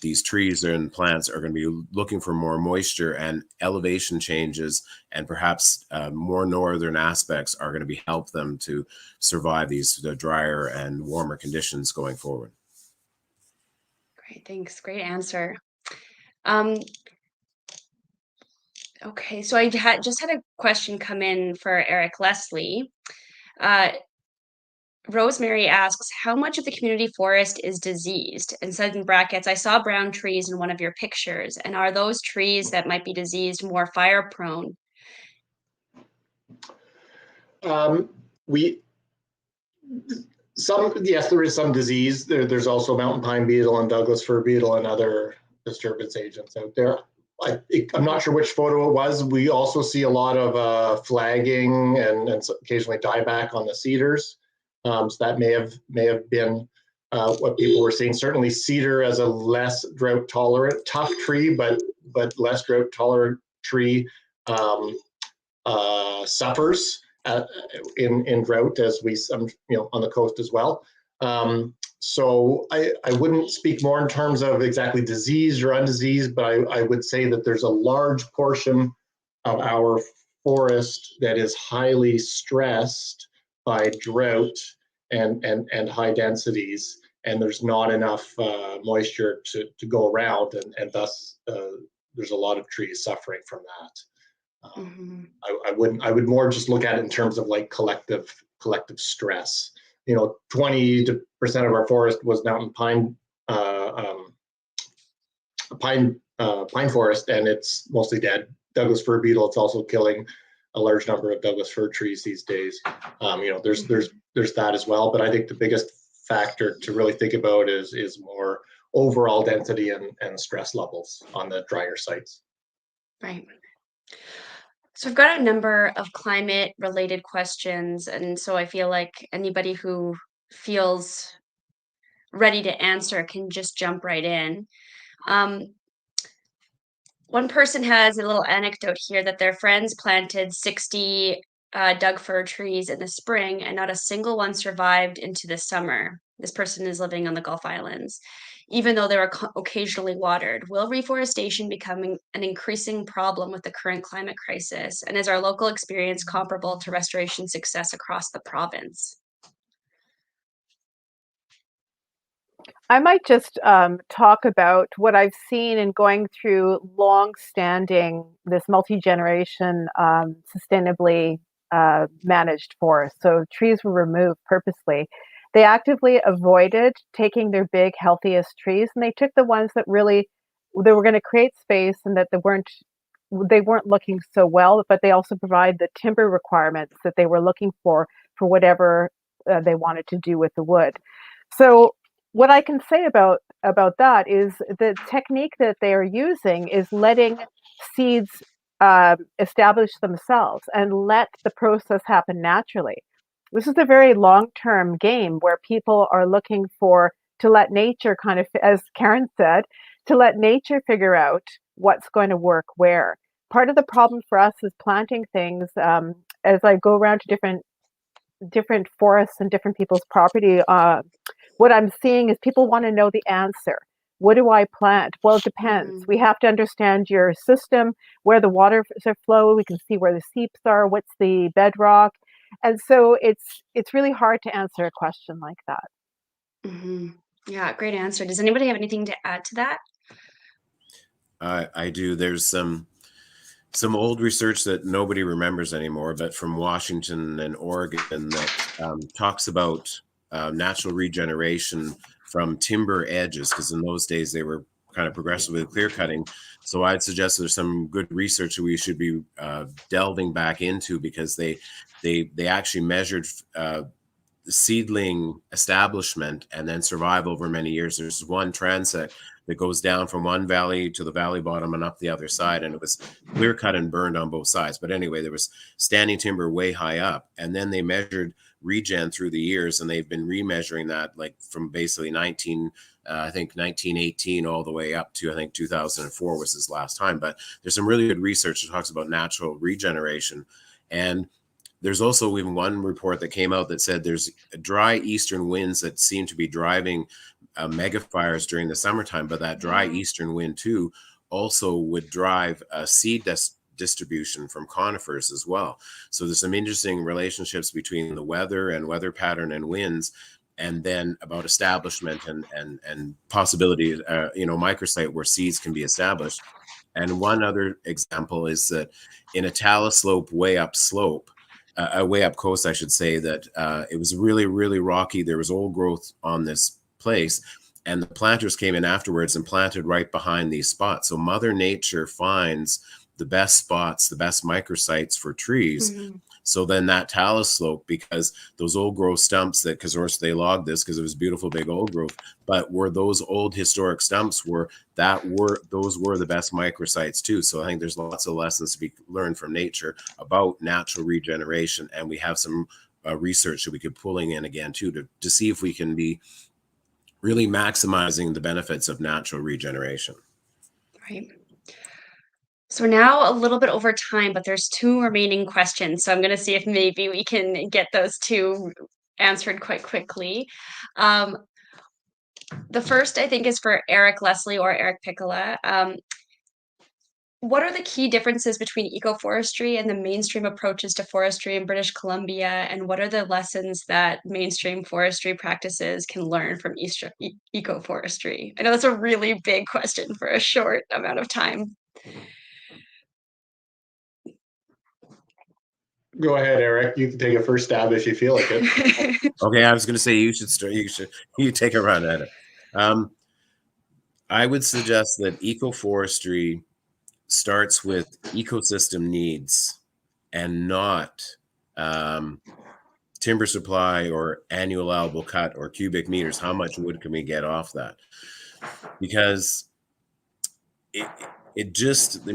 these trees and plants are going to be looking for more moisture, and elevation changes and perhaps more northern aspects are going to be help them to survive these drier and warmer conditions going forward. Great, thanks. Great answer. Okay, so I just had a question come in for Eric Leslie. Rosemary asks, how much of the community forest is diseased? And said in brackets, I saw brown trees in one of your pictures. And are those trees that might be diseased more fire prone? Yes, there is some disease. There's also mountain pine beetle and Douglas fir beetle and other disturbance agents out there. I'm not sure which photo it was. We also see a lot of flagging and occasionally dieback on the cedars. So that may have been what people were seeing. Certainly cedar as a less drought tolerant, tough tree, but less drought tolerant tree suffers in drought, as we on the coast as well. So I wouldn't speak more in terms of exactly diseased or undiseased, but I would say that there's a large portion of our forest that is highly stressed by drought and high densities, and there's not enough moisture to go around, and thus there's a lot of trees suffering from that. I would more just look at it in terms of like collective stress. 20% of our forest was mountain pine forest, and it's mostly dead. Douglas fir beetle, it's also killing a large number of Douglas fir trees these days. There's that as well, but I think the biggest factor to really think about is more overall density and stress levels on the drier sites. Right. So I've got a number of climate related questions, and so I feel like anybody who feels ready to answer can just jump right in. One person has a little anecdote here that their friends planted 60 Doug fir trees in the spring, and not a single one survived into the summer. This person is living on the Gulf Islands, even though they were occasionally watered. Will reforestation become an increasing problem with the current climate crisis? And is our local experience comparable to restoration success across the province? I might just talk about what I've seen in going through long-standing, this multi-generation, sustainably managed forest. So trees were removed purposely. They actively avoided taking their big, healthiest trees, and they took the ones that really they were going to create space and that they weren't looking so well, but they also provide the timber requirements that they were looking for whatever they wanted to do with the wood. So what I can say about that is the technique that they are using is letting seeds establish themselves and let the process happen naturally. This is a very long-term game where people are looking to let nature kind of, as Karen said, to let nature figure out what's going to work where. Part of the problem for us is planting things. As I go around to different forests and different people's property, what I'm seeing is people want to know the answer. What do I plant? Well, it depends. We have to understand your system, where the waters flow. We can see where the seeps are, what's the bedrock. And so it's really hard to answer a question like that. Yeah, great answer. Does anybody have anything to add to that? I do. There's some old research that nobody remembers anymore, but from Washington and Oregon that talks about natural regeneration from timber edges, because in those days they were kind of progressive with clear cutting. So I'd suggest there's some good research that we should be delving back into, because they actually measured seedling establishment and then survive over many years. There's one transect that goes down from one valley to the valley bottom and up the other side, and it was clear cut and burned on both sides. But anyway, there was standing timber way high up, and then they measured regen through the years, and they've been remeasuring that, like from basically 1918 all the way up to I think 2004 was his last time. But there's some really good research that talks about natural regeneration. And there's also even one report that came out that said there's dry eastern winds that seem to be driving mega fires during the summertime, but that dry eastern wind too also would drive seed distribution from conifers as well. So there's some interesting relationships between the weather and weather pattern and winds, and then about establishment and possibility, microsite where seeds can be established. And one other example is that in a talus slope, way up coast, I should say, that it was really, really rocky. There was old growth on this place, and the planters came in afterwards and planted right behind these spots. So Mother Nature finds the best spots, the best microsites for trees. So then that talus slope, because those old growth stumps that, because they logged this because it was beautiful big old growth, but where those old historic stumps those were the best microsites too. So I think there's lots of lessons to be learned from nature about natural regeneration, and we have some research that we could pulling in again too to see if we can be really maximizing the benefits of natural regeneration. Right. So we're now a little bit over time, but there's 2 remaining questions. So I'm going to see if maybe we can get those 2 answered quite quickly. The first, I think, is for Eric Leslie or Eric Piccola. What are the key differences between ecoforestry and the mainstream approaches to forestry in British Columbia? And what are the lessons that mainstream forestry practices can learn from ecoforestry? I know that's a really big question for a short amount of time. Go ahead, Eric. You can take a first stab if you feel like it. Okay, I was going to say you should start. You take a run at it. I would suggest that ecoforestry starts with ecosystem needs and not timber supply or annual allowable cut or cubic meters. How much wood can we get off that? Because we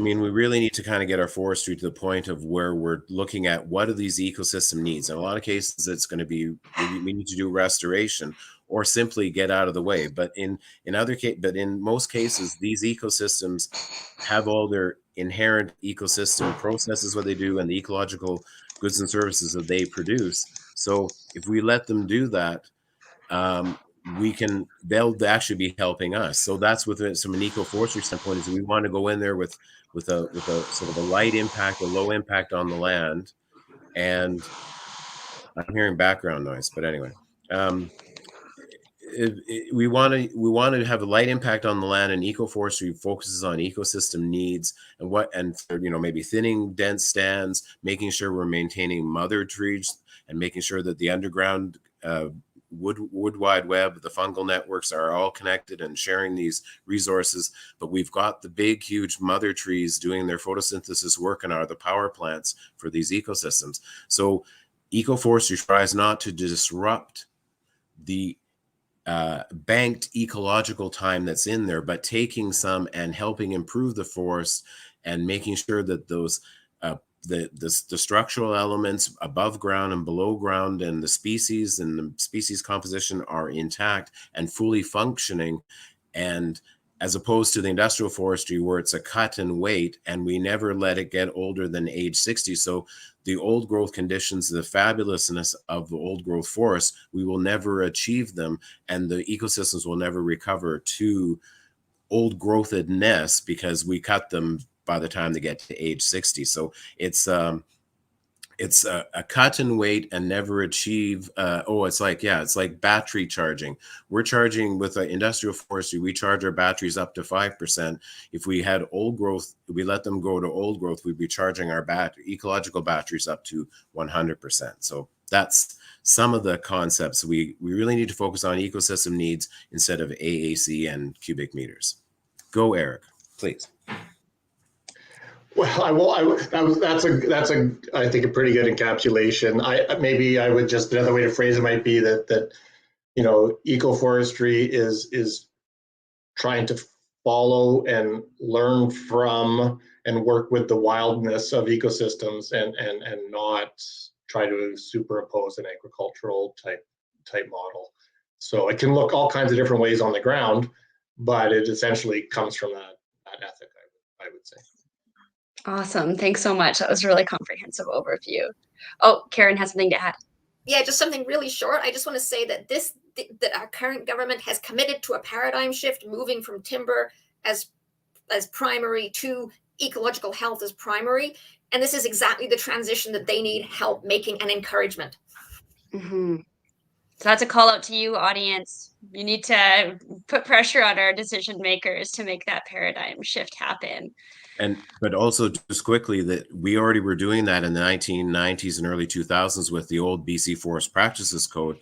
really need to kind of get our forestry to the point of where we're looking at what are these ecosystem needs. In a lot of cases, it's going to be we need to do restoration or simply get out of the way. But in most cases, these ecosystems have all their inherent ecosystem processes, what they do, and the ecological goods and services that they produce. So if we let them do that, they'll actually be helping us. So that's from an ecoforestry standpoint, is we want to go in there with a sort of a light impact, a low impact on the land. And I'm hearing background noise, but anyway, we want to have a light impact on the land, and ecoforestry focuses on ecosystem needs and maybe thinning dense stands, making sure we're maintaining mother trees, and making sure that the underground wood wide web, the fungal networks are all connected and sharing these resources. But we've got the big, huge mother trees doing their photosynthesis work and are the power plants for these ecosystems. So ecoforestry tries not to disrupt the banked ecological time that's in there, but taking some and helping improve the forest and making sure that those the structural elements above ground and below ground and the species composition are intact and fully functioning, and as opposed to the industrial forestry where it's a cut and wait, and we never let it get older than age 60. So the old growth conditions, the fabulousness of the old growth forest, we will never achieve them, and the ecosystems will never recover to old growthedness because we cut them by the time they get to age 60. So it's a cut and wait and never achieve. It's like battery charging. We're charging with industrial forestry. We charge our batteries up to 5%. If we had old growth, we let them go to old growth, we'd be charging our ecological batteries up to 100%. So that's some of the concepts. We really need to focus on ecosystem needs instead of AAC and cubic meters. Go, Eric, please. Well, that's I think a pretty good encapsulation. Maybe I would just, another way to phrase it might be that ecoforestry is trying to follow and learn from and work with the wildness of ecosystems and not try to superimpose an agricultural type model. So it can look all kinds of different ways on the ground, but it essentially comes from that ethic, I would say. Awesome. Thanks so much. That was a really comprehensive overview. Oh, Karen has something to add. Yeah, just something really short. I just want to say that that our current government has committed to a paradigm shift, moving from timber as primary to ecological health as primary. And this is exactly the transition that they need help making and encouragement. Mm-hmm. So that's a call out to you, audience. You need to put pressure on our decision makers to make that paradigm shift happen. But also just quickly, that we already were doing that in the 1990s and early 2000s with the old BC Forest Practices Code.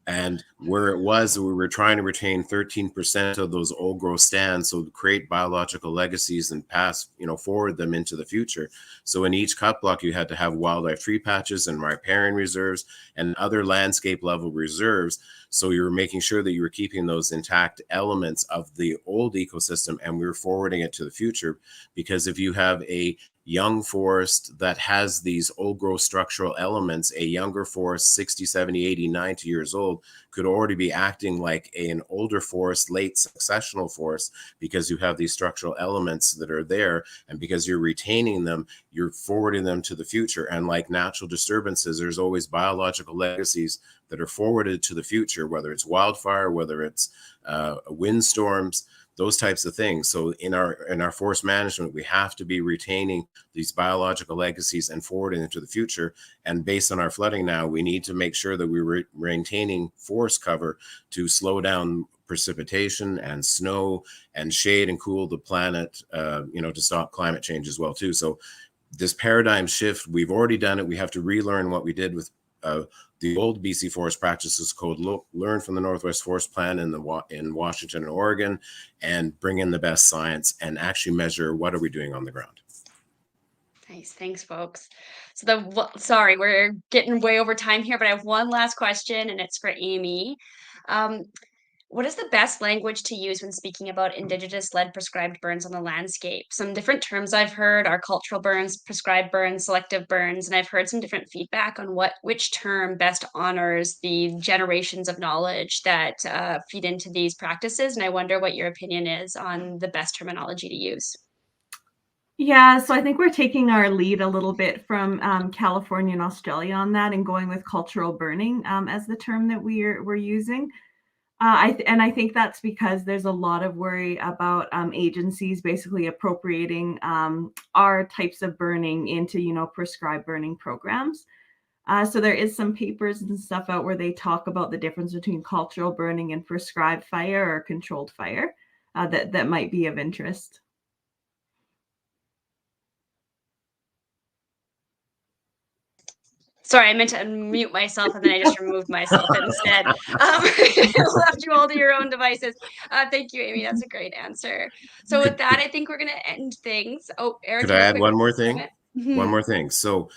And where it was, we were trying to retain 13% of those old growth stands, so create biological legacies and pass, forward them into the future. So in each cut block, you had to have wildlife tree patches and riparian reserves and other landscape level reserves. So you were making sure that you were keeping those intact elements of the old ecosystem, and we were forwarding it to the future. Because if you have a young forest that has these old growth structural elements, a younger forest, 60, 70, 80, 90 years old, could already be acting like an older forest, late successional forest, because you have these structural elements that are there. And because you're retaining them, you're forwarding them to the future. And like natural disturbances, there's always biological legacies that are forwarded to the future, whether it's wildfire, whether it's windstorms, those types of things. So in our forest management, we have to be retaining these biological legacies and forwarding them to the future. And based on our flooding now, we need to make sure that we're maintaining forest cover to slow down precipitation and snow and shade and cool the planet, to stop climate change as well too. So this paradigm shift, we've already done it. We have to relearn what we did with the old BC Forest Practices Code, learn from the Northwest Forest Plan in Washington and Oregon, and bring in the best science and actually measure what are we doing on the ground. Nice. Thanks, folks. So sorry, we're getting way over time here, but I have one last question, and it's for Amy. What is the best language to use when speaking about Indigenous-led prescribed burns on the landscape? Some different terms I've heard are cultural burns, prescribed burns, selective burns, and I've heard some different feedback on which term best honors the generations of knowledge that feed into these practices. And I wonder what your opinion is on the best terminology to use. Yeah, so I think we're taking our lead a little bit from California and Australia on that, and going with cultural burning as the term that we're using. I think that's because there's a lot of worry about agencies basically appropriating our types of burning into, prescribed burning programs. So there is some papers and stuff out where they talk about the difference between cultural burning and prescribed fire or controlled fire that might be of interest. Sorry, I meant to unmute myself and then I just removed myself instead. Left you all to your own devices. Thank you, Amy. That's a great answer. So with that, I think we're going to end things. Oh, Eric, could I add one more thing? Mm-hmm. One more thing. So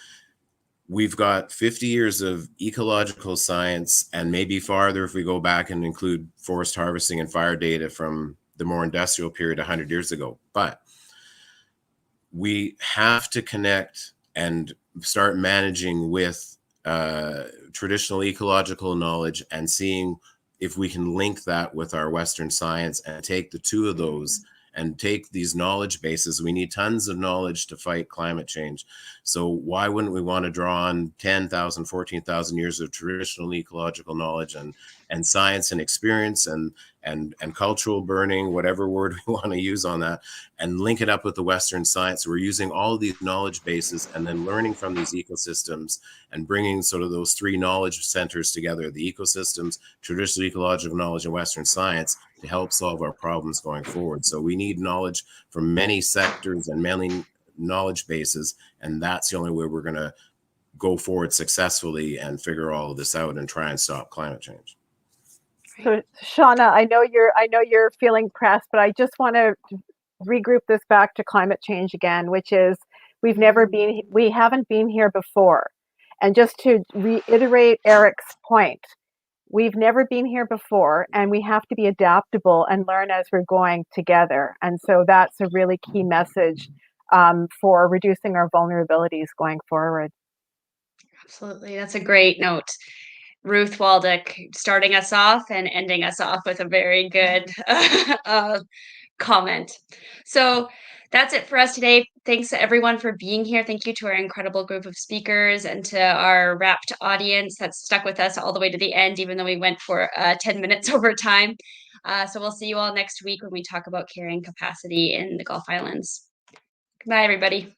we've got 50 years of ecological science, and maybe farther if we go back and include forest harvesting and fire data from the more industrial period 100 years ago. But we have to connect and start managing with traditional ecological knowledge and seeing if we can link that with our Western science and take the two of those and take these knowledge bases. We need tons of knowledge to fight climate change. So why wouldn't we want to draw on 10,000, 14,000 years of traditional ecological knowledge and science and experience and cultural burning, whatever word we want to use on that, and link it up with the Western science. We're using all of these knowledge bases and then learning from these ecosystems and bringing sort of those three knowledge centers together, the ecosystems, traditional ecological knowledge, and Western science, to help solve our problems going forward. So we need knowledge from many sectors and many knowledge bases, and that's the only way we're going to go forward successfully and figure all of this out and try and stop climate change. So Shauna, I know you're feeling pressed, but I just want to regroup this back to climate change again, which is we haven't been here before. And just to reiterate Eric's point, we've never been here before, and we have to be adaptable and learn as we're going together. And so that's a really key message for reducing our vulnerabilities going forward. Absolutely. That's a great note. Ruth Waldick starting us off and ending us off with a very good comment. So that's it for us today. Thanks to everyone for being here. Thank you to our incredible group of speakers and to our rapt audience that stuck with us all the way to the end, even though we went for 10 minutes over time. So we'll see you all next week when we talk about carrying capacity in the Gulf Islands. Goodbye, everybody.